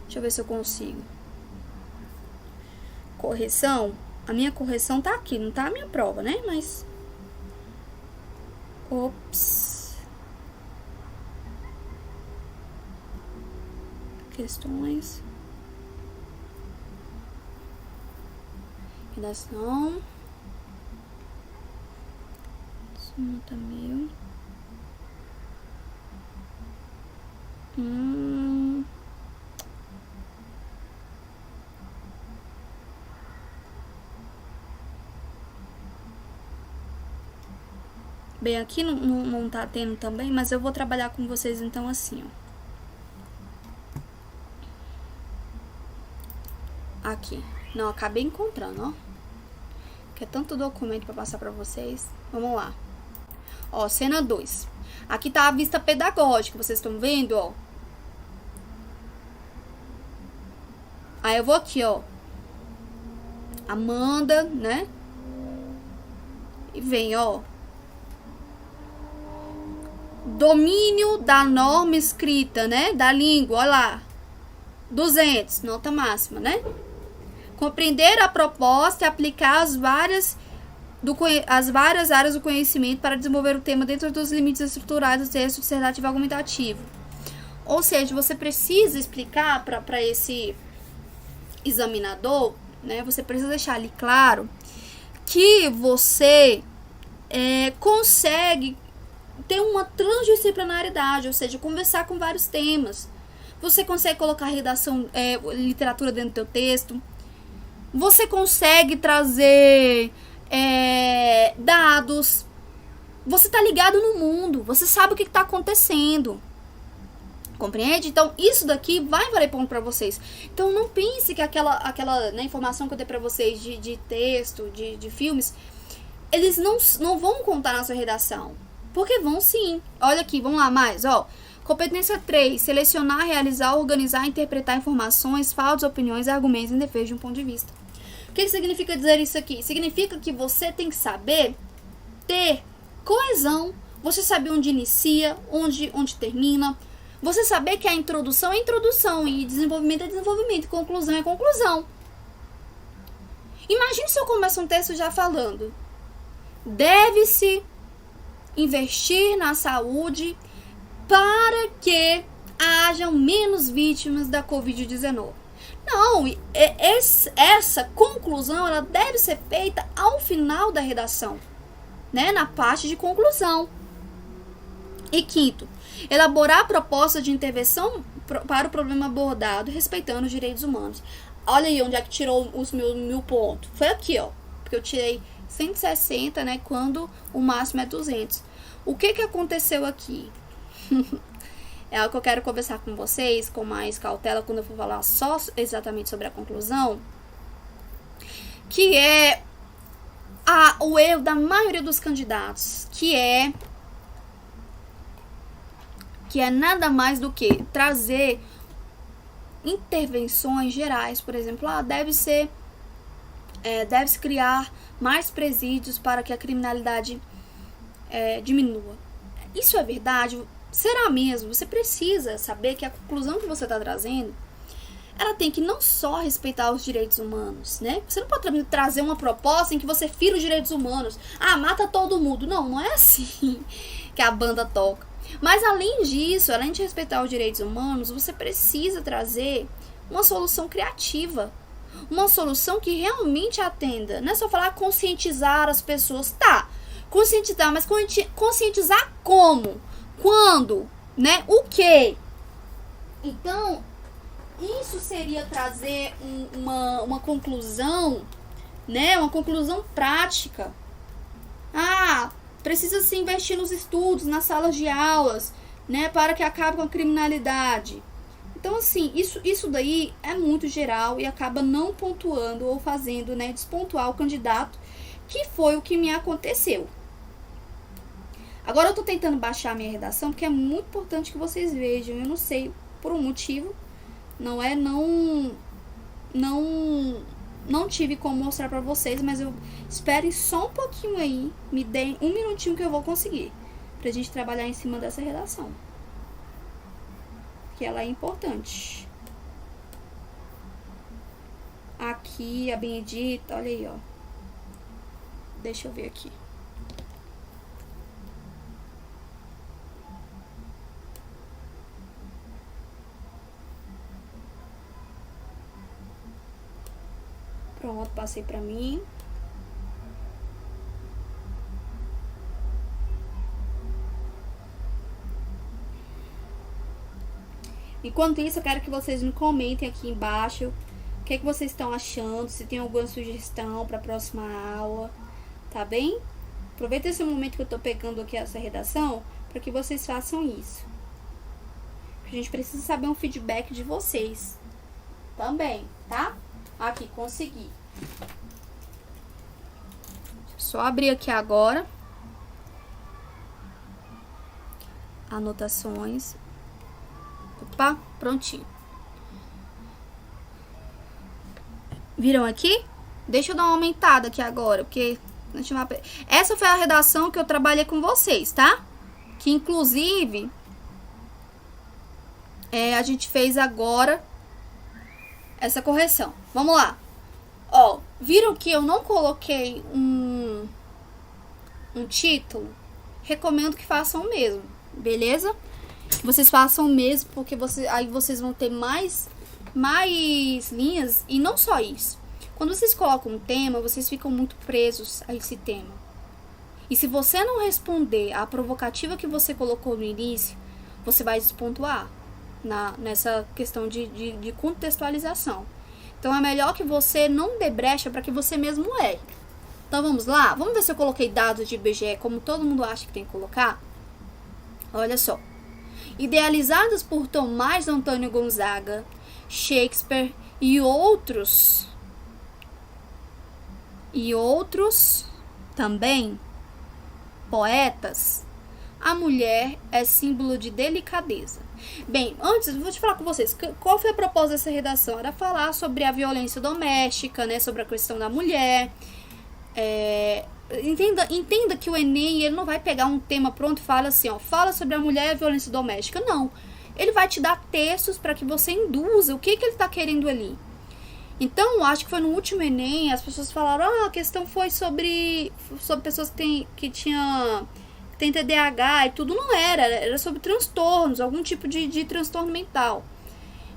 Deixa eu ver se eu consigo. Correção. A minha correção tá aqui, não tá a minha prova, né? Mas... Ops. Questões. Redação. Nota 1000. Bem, aqui não tá tendo também, mas eu vou trabalhar com vocês então assim, ó. Aqui. Não, acabei encontrando, ó. Que é tanto documento pra passar pra vocês. Vamos lá. Ó, cena 2. Aqui tá a vista pedagógica, vocês estão vendo, ó. Aí eu vou aqui, ó. Amanda, né? E vem, ó. Domínio da norma escrita, né? Da língua, olha lá. 200, nota máxima, né? Compreender a proposta e aplicar as várias áreas do conhecimento para desenvolver o tema dentro dos limites estruturais do texto dissertativo e argumentativo. Ou seja, você precisa explicar para esse examinador, né? Você precisa deixar ali claro que você consegue ter uma transdisciplinaridade, ou seja, conversar com vários temas. Você consegue colocar redação, literatura dentro do teu texto. Você consegue trazer dados. Você tá ligado no mundo. Você sabe o que tá acontecendo. Compreende? Então, isso daqui vai valer ponto pra vocês. Então, não pense que aquela né, informação que eu dei pra vocês de texto, de filmes, eles não vão contar na sua redação. Porque vão sim. Olha aqui, vamos lá mais, ó. Competência 3. Selecionar, realizar, organizar, interpretar informações, fatos, opiniões e argumentos em defesa de um ponto de vista. O que significa dizer isso aqui? Significa que você tem que saber ter coesão. Você saber onde inicia, onde termina. Você saber que a introdução é introdução e desenvolvimento é desenvolvimento, e conclusão é conclusão. Imagine se eu começo um texto já falando: deve-se investir na saúde para que hajam menos vítimas da Covid-19. Não, essa conclusão ela deve ser feita ao final da redação, né? Na parte de conclusão. E quinto, elaborar a proposta de intervenção para o problema abordado, respeitando os direitos humanos. Olha aí onde é que tirou os meus 1000 pontos. Foi aqui, ó. Porque eu tirei 160, né? Quando o máximo é 200. O que aconteceu aqui? é algo que eu quero conversar com vocês com mais cautela quando eu for falar só exatamente sobre a conclusão, que é o erro da maioria dos candidatos, que é nada mais do que trazer intervenções gerais, por exemplo, deve-se criar mais presídios para que a criminalidade diminua. Isso é verdade? Será mesmo? Você precisa saber que a conclusão que você está trazendo, ela tem que não só respeitar os direitos humanos, né? Você não pode trazer uma proposta em que você fira os direitos humanos. Mata todo mundo. Não é assim que a banda toca. Mas além disso, além de respeitar os direitos humanos, você precisa trazer uma solução criativa. Uma solução que realmente atenda. Não é só falar conscientizar as pessoas. Tá, conscientizar, mas conscientizar como? Quando? Né? O quê? Então, isso seria trazer uma conclusão, né? Uma conclusão prática. Precisa se investir nos estudos, nas salas de aulas, né? Para que acabe com a criminalidade. Então, assim, isso daí é muito geral e acaba não pontuando ou fazendo, né, despontuar o candidato, que foi o que me aconteceu. Agora eu tô tentando baixar a minha redação, porque é muito importante que vocês vejam. Eu não sei, por um motivo, não tive como mostrar pra vocês, mas eu esperem só um pouquinho aí, me deem um minutinho que eu vou conseguir, pra gente trabalhar em cima dessa redação, que ela é importante. Aqui, a Benedita, olha aí, ó. Deixa eu ver aqui. Pronto, passei pra mim. Enquanto isso, eu quero que vocês me comentem aqui embaixo o que vocês estão achando, se tem alguma sugestão para a próxima aula, tá bem? Aproveita esse momento que eu tô pegando aqui essa redação para que vocês façam isso. A gente precisa saber um feedback de vocês também, tá? Aqui, consegui. Só abrir aqui agora. Anotações. Opa, prontinho. Viram aqui? Deixa eu dar uma aumentada aqui agora, porque essa foi a redação que eu trabalhei com vocês, tá? Que inclusive a gente fez agora essa correção. Vamos lá. Ó, viram que eu não coloquei um título? Recomendo que façam o mesmo, beleza? Vocês façam o mesmo, porque aí vocês vão ter mais linhas. E não só isso. Quando vocês colocam um tema, vocês ficam muito presos a esse tema. E se você não responder à provocativa que você colocou no início, você vai despontuar nessa questão de contextualização. Então é melhor que você não dê brecha para que você mesmo erre. Então vamos lá? Vamos ver se eu coloquei dados de IBGE como todo mundo acha que tem que colocar? Olha só. Idealizados por Tomás Antônio Gonzaga, Shakespeare e outros também poetas, a mulher é símbolo de delicadeza. Bem, antes, eu vou te falar com vocês, qual foi a proposta dessa redação? Era falar sobre a violência doméstica, né, sobre a questão da mulher. Entenda que o Enem, ele não vai pegar um tema pronto e fala assim, ó, fala sobre a mulher e a violência doméstica. Não. Ele vai te dar textos para que você induza o que ele está querendo ali. Então, acho que foi no último Enem, as pessoas falaram, a questão foi sobre pessoas que tem TDAH e tudo. Não era sobre transtornos, algum tipo de transtorno mental.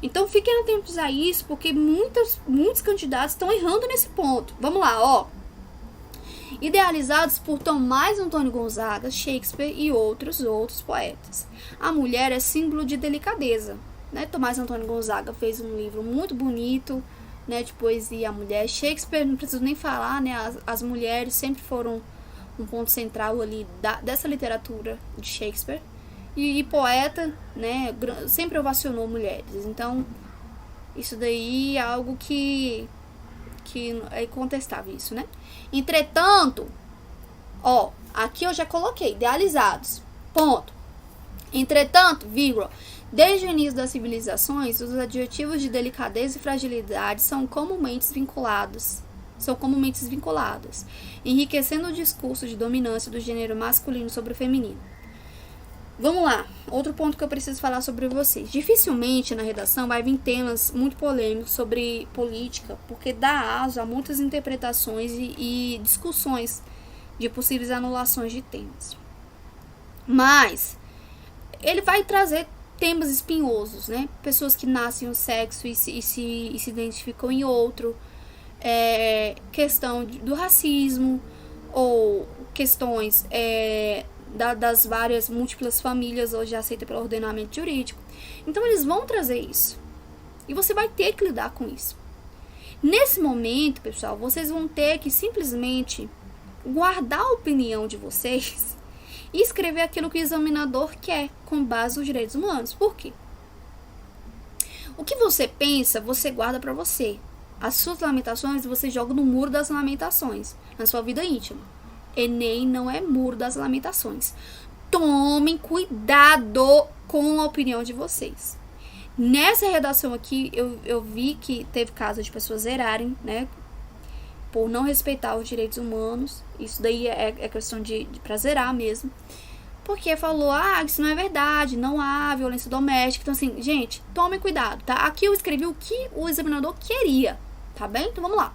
Então, fiquem atentos a isso, porque muitos candidatos estão errando nesse ponto. Vamos lá, ó. Idealizados por Tomás Antônio Gonzaga, Shakespeare e outros poetas. A mulher é símbolo de delicadeza, né? Tomás Antônio Gonzaga fez um livro muito bonito, né, de poesia à mulher. Shakespeare, não preciso nem falar, né? As mulheres sempre foram um ponto central ali dessa literatura de Shakespeare. e poeta, né, sempre ovacionou mulheres. Então, isso daí é algo que é incontestável isso, né? Entretanto, ó, aqui eu já coloquei, idealizados, ponto. Entretanto, vírgula, desde o início das civilizações, os adjetivos de delicadeza e fragilidade são comumente vinculados, enriquecendo o discurso de dominância do gênero masculino sobre o feminino. Vamos lá, outro ponto que eu preciso falar sobre vocês. Dificilmente na redação vai vir temas muito polêmicos sobre política, porque dá aso a muitas interpretações e discussões de possíveis anulações de temas. Mas ele vai trazer temas espinhosos, né? Pessoas que nascem um sexo e se identificam em outro, questão do racismo, ou questões das várias múltiplas famílias hoje aceitas pelo ordenamento jurídico. Então eles vão trazer isso. E você vai ter que lidar com isso. Nesse momento, pessoal, vocês vão ter que simplesmente guardar a opinião de vocês e escrever aquilo que o examinador quer, com base nos direitos humanos. Por quê? O que você pensa, você guarda para você. As suas lamentações, você joga no muro das lamentações, na sua vida íntima. Enem não é muro das lamentações. Tomem cuidado com a opinião de vocês. Nessa redação aqui, eu vi que teve casos de pessoas zerarem, né? Por não respeitar os direitos humanos. Isso daí é questão de pra zerar mesmo. Porque falou, isso não é verdade, não há violência doméstica. Então assim, gente, tomem cuidado, tá? Aqui eu escrevi o que o examinador queria, tá bem? Então vamos lá.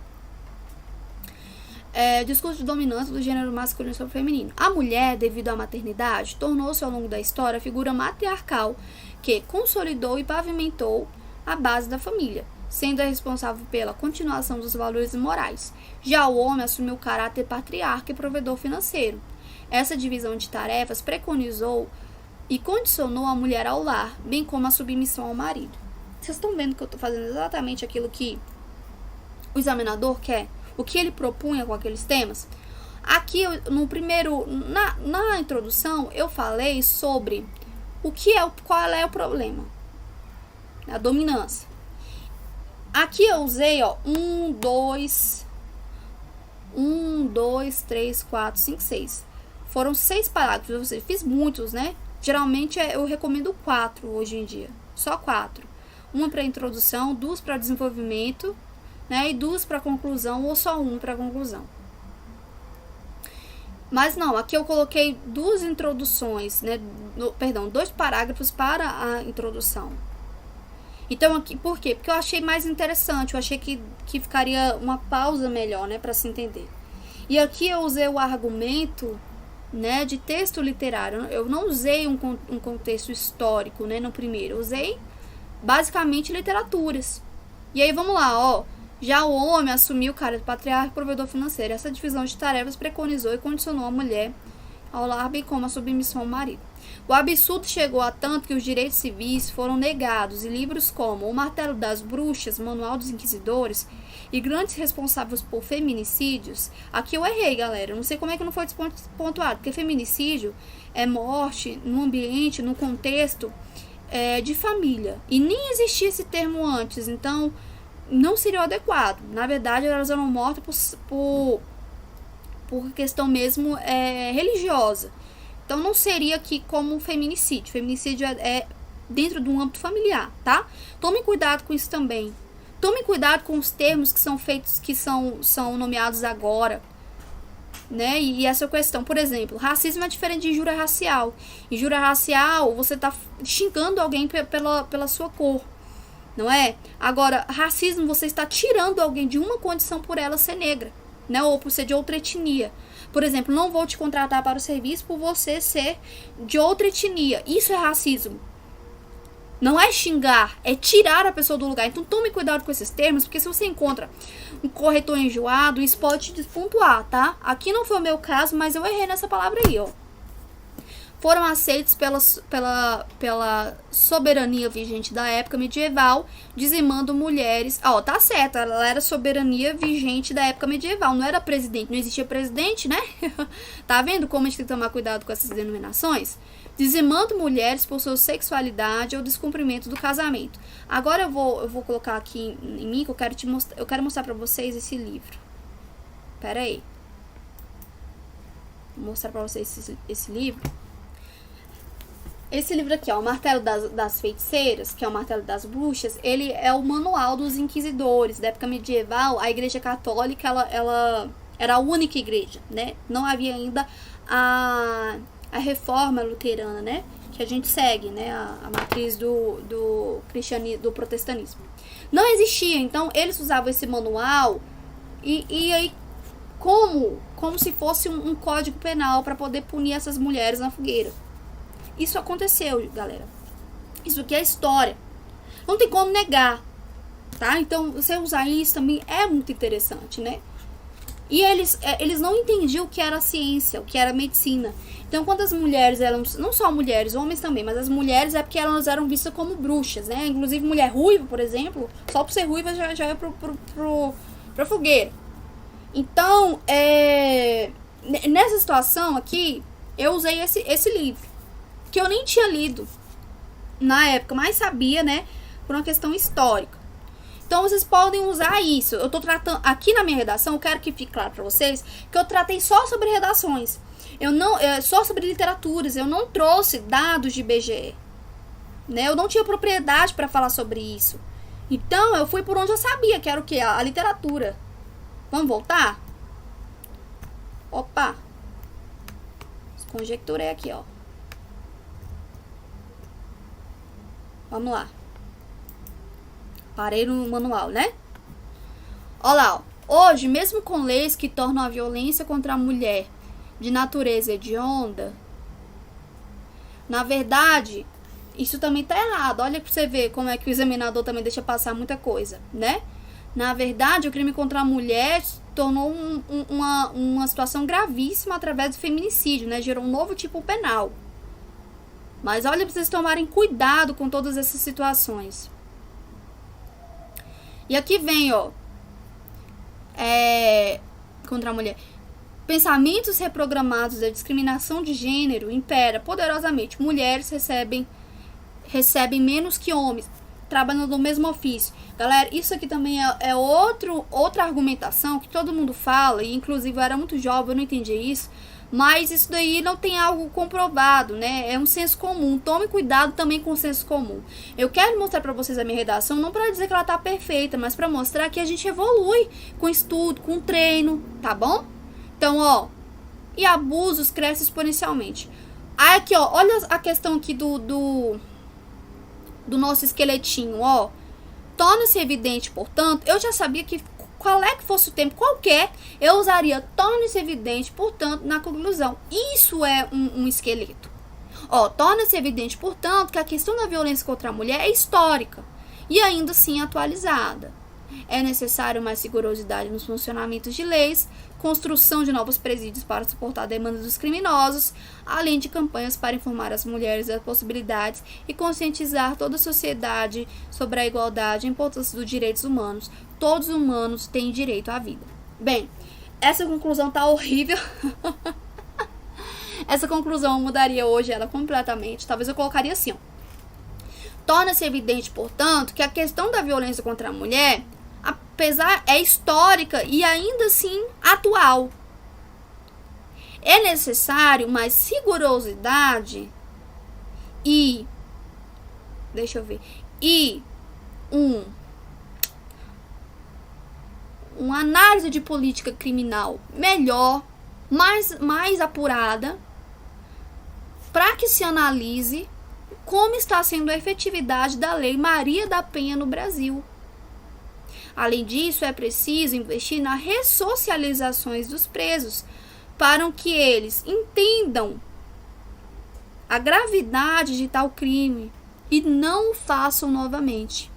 Discurso de dominância do gênero masculino sobre o feminino. A mulher, devido à maternidade, tornou-se ao longo da história a figura matriarcal que consolidou e pavimentou a base da família, sendo a responsável pela continuação dos valores morais. Já o homem assumiu o caráter patriarca e provedor financeiro. Essa divisão de tarefas preconizou e condicionou a mulher ao lar, bem como a submissão ao marido. Vocês estão vendo que eu estou fazendo exatamente aquilo que o examinador quer? O que ele propunha com aqueles temas? Aqui, na introdução, eu falei sobre qual é o problema. A dominância. Aqui eu usei, 1, 2, 3, 4, 5, 6. Foram 6 parágrafos. Eu fiz muitos, né? Geralmente eu recomendo 4 hoje em dia. Só 4. Uma para introdução, 2 para desenvolvimento, né? E 2 para conclusão, ou só 1 para conclusão. Mas não, aqui eu coloquei 2 introduções, né? 2 parágrafos para a introdução. Então aqui, por quê? Porque eu achei mais interessante, eu achei que ficaria uma pausa melhor, né, para se entender. E aqui eu usei o argumento, né, de texto literário. Eu não usei um contexto histórico, né, no primeiro. Eu usei basicamente literaturas. E aí vamos lá, já o homem assumiu o caráter patriarca e provedor financeiro. Essa divisão de tarefas preconizou e condicionou a mulher ao lar, bem como a submissão ao marido. O absurdo chegou a tanto que os direitos civis foram negados e livros como O Martelo das Bruxas, Manual dos Inquisidores e grandes responsáveis por feminicídios. Aqui eu errei, galera. Eu não sei como é que não foi pontuado, porque feminicídio é morte num ambiente, num contexto de família. E nem existia esse termo antes, então não seria o adequado. Na verdade, elas eram mortas por questão mesmo religiosa. Então não seria aqui como feminicídio. Feminicídio é dentro de um âmbito familiar, tá? Tome cuidado com isso também. Tome cuidado com os termos que são feitos, que são nomeados agora, né? E essa questão, por exemplo, racismo é diferente de injúria racial. Injúria racial, você tá xingando alguém pela sua cor, não é? Agora, racismo, você está tirando alguém de uma condição por ela ser negra, né? Ou por ser de outra etnia. Por exemplo, não vou te contratar para o serviço por você ser de outra etnia. Isso é racismo. Não é xingar, é tirar a pessoa do lugar. Então tome cuidado com esses termos, porque se você encontra um corretor enjoado, isso pode te despontuar, tá? Aqui não foi o meu caso, mas eu errei nessa palavra aí, Foram aceitos pela soberania vigente da época medieval, dizimando mulheres. Tá certo, ela era soberania vigente da época medieval, não era presidente, não existia presidente, né? Tá vendo como a gente tem que tomar cuidado com essas denominações? dizimando mulheres por sua sexualidade ou descumprimento do casamento. Agora eu vou colocar aqui em mim que eu quero mostrar para vocês esse livro. Pera aí. Vou mostrar para vocês esse livro. Esse livro aqui, ó, o Martelo das Feiticeiras, que é o Martelo das Bruxas, ele é o manual dos inquisidores. Da época medieval, a Igreja Católica, ela era a única igreja, né? Não havia ainda a reforma luterana, né? Que a gente segue, né? A matriz do cristianismo, do protestantismo. Não existia, então eles usavam esse manual e aí como se fosse um código penal para poder punir essas mulheres na fogueira. Isso aconteceu, galera. Isso aqui é história. Não tem como negar, tá? Então, você usar isso também é muito interessante, né? E eles não entendiam o que era ciência, o que era medicina. Então, quando as mulheres eram, não só mulheres, homens também, mas as mulheres é porque elas eram vistas como bruxas, né? Inclusive, mulher ruiva, por exemplo, só por ser ruiva já ia pra fogueira. Então, nessa situação aqui, eu usei esse livro, que eu nem tinha lido na época, mas sabia, né, por uma questão histórica. Então, vocês podem usar isso. Eu tô tratando, aqui na minha redação, eu quero que fique claro pra vocês, que eu tratei só sobre redações. Só sobre literaturas, eu não trouxe dados de IBGE, né, eu não tinha propriedade para falar sobre isso. Então, eu fui por onde eu sabia, que era o quê? A literatura. Vamos voltar? Opa! Conjecturei aqui, ó. Vamos lá. Parei no manual, né? Olha lá, ó. Hoje, mesmo com leis que tornam a violência contra a mulher de natureza hedionda, na verdade, isso também tá errado. Olha pra você ver como é que o examinador também deixa passar muita coisa, né? Na verdade, o crime contra a mulher tornou uma situação gravíssima através do feminicídio, né? Gerou um novo tipo penal. Mas olha, pra vocês tomarem cuidado com todas essas situações. E aqui vem, ó. Contra a mulher. Pensamentos reprogramados da discriminação de gênero impera poderosamente. Mulheres recebem menos que homens, trabalhando no mesmo ofício. Galera, isso aqui também é outra argumentação que todo mundo fala, e inclusive eu era muito jovem, eu não entendia isso, mas isso daí não tem algo comprovado, né? É um senso comum. Tome cuidado também com o senso comum. Eu quero mostrar pra vocês a minha redação, não pra dizer que ela tá perfeita, mas pra mostrar que a gente evolui com estudo, com treino, tá bom? Então, ó, e abusos crescem exponencialmente. Aí aqui, ó, olha a questão aqui do nosso esqueletinho, ó. Torna-se evidente, portanto, eu já sabia que qual é que fosse o tempo qualquer, eu usaria torna-se evidente, portanto, na conclusão. Isso é um esqueleto. Ó, torna-se evidente, portanto, que a questão da violência contra a mulher é histórica e ainda assim atualizada. É necessário mais rigorosidade nos funcionamentos de leis, construção de novos presídios para suportar a demanda dos criminosos, além de campanhas para informar as mulheres das possibilidades e conscientizar toda a sociedade sobre a igualdade e a importância dos direitos humanos. Todos os humanos têm direito à vida. Bem, essa conclusão tá horrível. Essa conclusão eu mudaria hoje ela completamente. Talvez eu colocaria assim, ó. Torna-se evidente, portanto, que a questão da violência contra a mulher, apesar é histórica e ainda assim atual. É necessário mais rigorosidade e uma análise de política criminal melhor, mais apurada, para que se analise como está sendo a efetividade da Lei Maria da Penha no Brasil. Além disso, é preciso investir na ressocialização dos presos, para que eles entendam a gravidade de tal crime e não o façam novamente.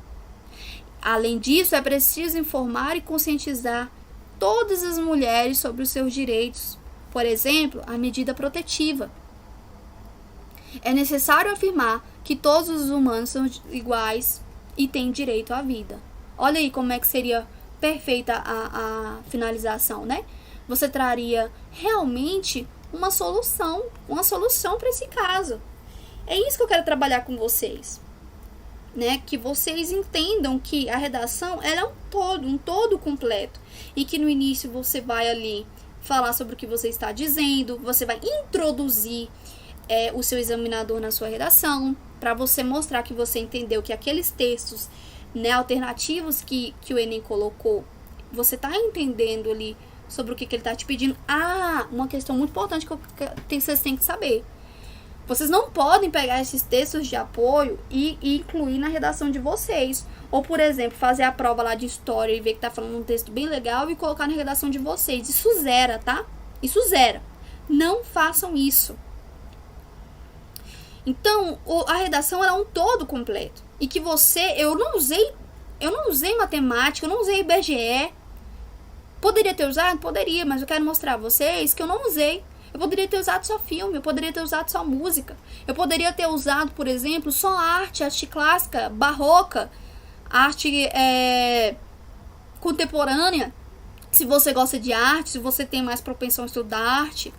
Além disso, é preciso informar e conscientizar todas as mulheres sobre os seus direitos, por exemplo, a medida protetiva. É necessário afirmar que todos os humanos são iguais e têm direito à vida. Olha aí como é que seria perfeita a finalização, né? Você traria realmente uma solução para esse caso. É isso que eu quero trabalhar com vocês, né? Que vocês entendam que a redação ela é um todo completo. E que no início você vai ali falar sobre o que você está dizendo, você vai introduzir o seu examinador na sua redação, para você mostrar que você entendeu que aqueles textos, né, alternativos que o Enem colocou, você está entendendo ali sobre o que ele está te pedindo. Uma questão muito importante que vocês têm que saber. Vocês não podem pegar esses textos de apoio e incluir na redação de vocês. Ou, por exemplo, fazer a prova lá de história e ver que tá falando um texto bem legal e colocar na redação de vocês. Isso zera, tá? Isso zera. Não façam isso. Então, a redação era um todo completo. E que eu não usei matemática, eu não usei IBGE. Poderia ter usado? Poderia, mas eu quero mostrar a vocês que eu não usei. Eu poderia ter usado só filme, eu poderia ter usado só música. Eu poderia ter usado, por exemplo, só arte clássica, barroca, arte contemporânea. Se você gosta de arte, se você tem mais propensão a estudar arte.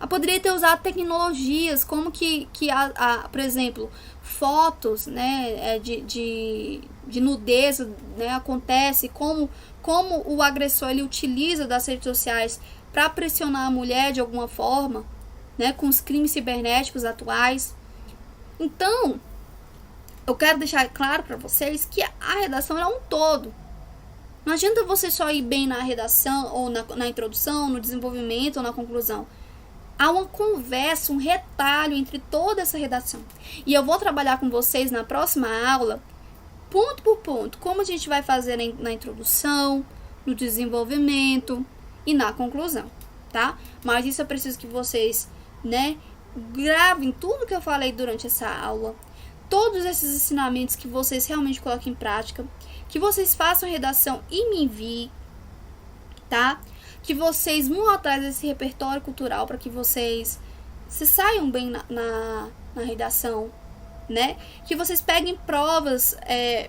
Eu poderia ter usado tecnologias, como por exemplo, fotos, né, de nudez, né, acontece, como o agressor ele utiliza das redes sociais para pressionar a mulher de alguma forma, né, com os crimes cibernéticos atuais. Então, eu quero deixar claro para vocês que a redação é um todo. Não adianta você só ir bem na redação, ou na introdução, no desenvolvimento, ou na conclusão. Há uma conversa, um retalho entre toda essa redação. E eu vou trabalhar com vocês na próxima aula, ponto por ponto, como a gente vai fazer na introdução, no desenvolvimento e na conclusão, tá? Mas isso eu preciso que vocês, né, gravem tudo que eu falei durante essa aula, todos esses ensinamentos que vocês realmente coloquem em prática, que vocês façam a redação e me enviem, tá? Que vocês vão atrás desse repertório cultural para que vocês se saiam bem na redação, né? Que vocês peguem provas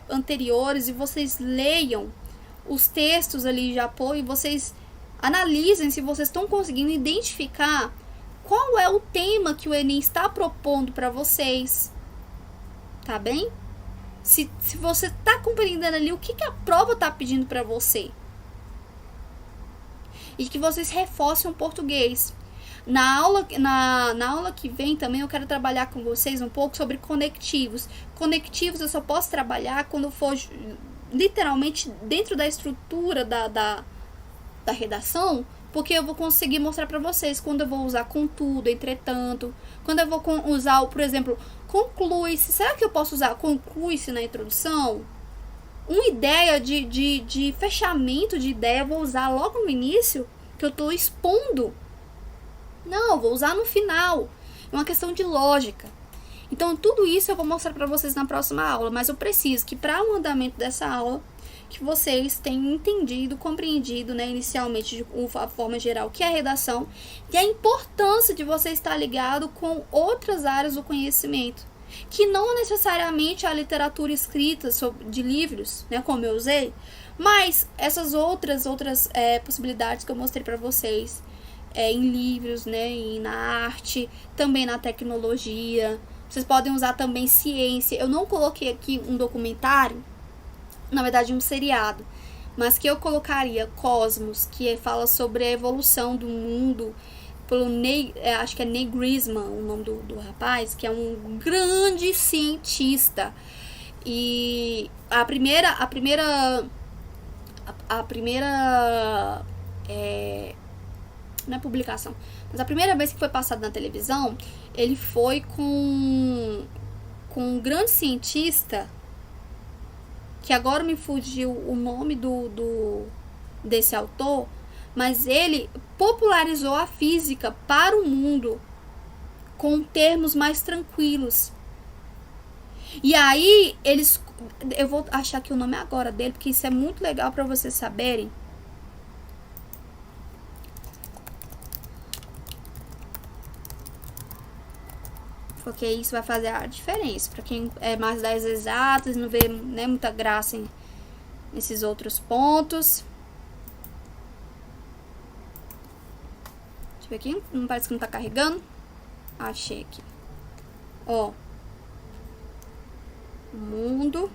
anteriores e vocês leiam os textos ali de apoio e vocês analisem se vocês estão conseguindo identificar qual é o tema que o Enem está propondo para vocês, tá bem? Se você está compreendendo ali o que a prova está pedindo para você. E que vocês reforcem o português. Na aula que vem também eu quero trabalhar com vocês um pouco sobre conectivos. Conectivos eu só posso trabalhar quando for literalmente dentro da estrutura da redação, porque eu vou conseguir mostrar para vocês quando eu vou usar contudo, entretanto, quando eu vou usar, por exemplo, conclui-se. Será que eu posso usar conclui-se na introdução? Uma ideia de fechamento de ideia eu vou usar logo no início, que eu estou expondo. Não, eu vou usar no final. É uma questão de lógica. Então, tudo isso eu vou mostrar para vocês na próxima aula, mas eu preciso que para o andamento dessa aula, que vocês tenham entendido, compreendido, né, inicialmente, de uma forma geral, o que é a redação e a importância de você estar ligado com outras áreas do conhecimento, que não necessariamente a literatura escrita de livros, né, como eu usei, mas essas outras possibilidades que eu mostrei para vocês, em livros, né, e na arte, também na tecnologia. Vocês podem usar também ciência. Eu não coloquei aqui um documentário, na verdade um seriado, mas que eu colocaria Cosmos, que fala sobre a evolução do mundo, pelo acho que é Neil Grisman, o nome do rapaz, que é um grande cientista. E a primeira não é publicação, mas a primeira vez que foi passado na televisão, ele foi com um grande cientista, que agora me fugiu o nome desse autor, mas ele popularizou a física para o mundo com termos mais tranquilos. E aí eu vou achar aqui o nome agora dele, porque isso é muito legal para vocês saberem. Porque isso vai fazer a diferença para quem é mais das exatas, não vê, né, muita graça nesses outros pontos. Deixa eu ver aqui, não parece que não tá carregando. Achei aqui. Ó, mundo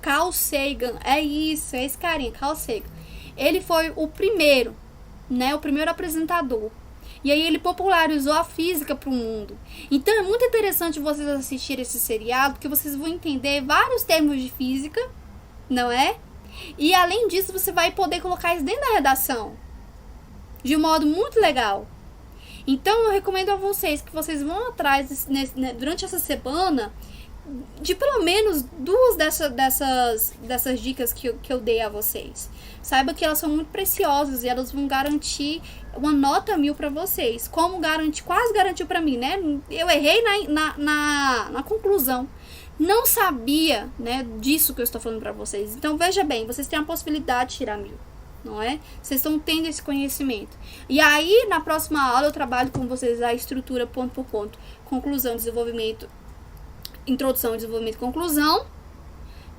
Carl Sagan, é isso, é esse carinha, Carl Sagan. Ele foi o primeiro, né, o primeiro apresentador. E aí ele popularizou a física para o mundo. Então é muito interessante vocês assistirem esse seriado, porque vocês vão entender vários termos de física, não é? E além disso, você vai poder colocar isso dentro da redação, de um modo muito legal. Então eu recomendo a vocês que vocês vão atrás durante essa semana de pelo menos duas dessas dicas que eu dei a vocês. Saiba que elas são muito preciosas e elas vão garantir uma nota 1000 para vocês. Como quase garantiu para mim, né? Eu errei na conclusão. Não sabia, né, disso que eu estou falando para vocês. Então veja bem, vocês têm a possibilidade de tirar 1000. Não é? Vocês estão tendo esse conhecimento. E aí, na próxima aula, eu trabalho com vocês a estrutura ponto por ponto. Conclusão, desenvolvimento, introdução, desenvolvimento e conclusão.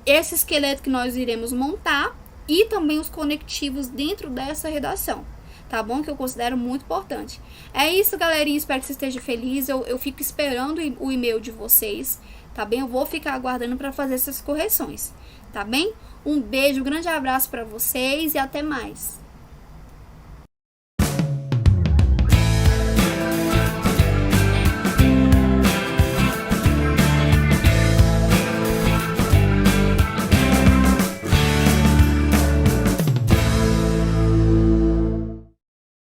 Esse esqueleto que nós iremos montar. E também os conectivos dentro dessa redação. Tá bom? Que eu considero muito importante. É isso, galerinha. Espero que você esteja feliz. Eu fico esperando o e-mail de vocês. Tá bem? Eu vou ficar aguardando para fazer essas correções. Tá bem? Um beijo, um grande abraço para vocês e até mais.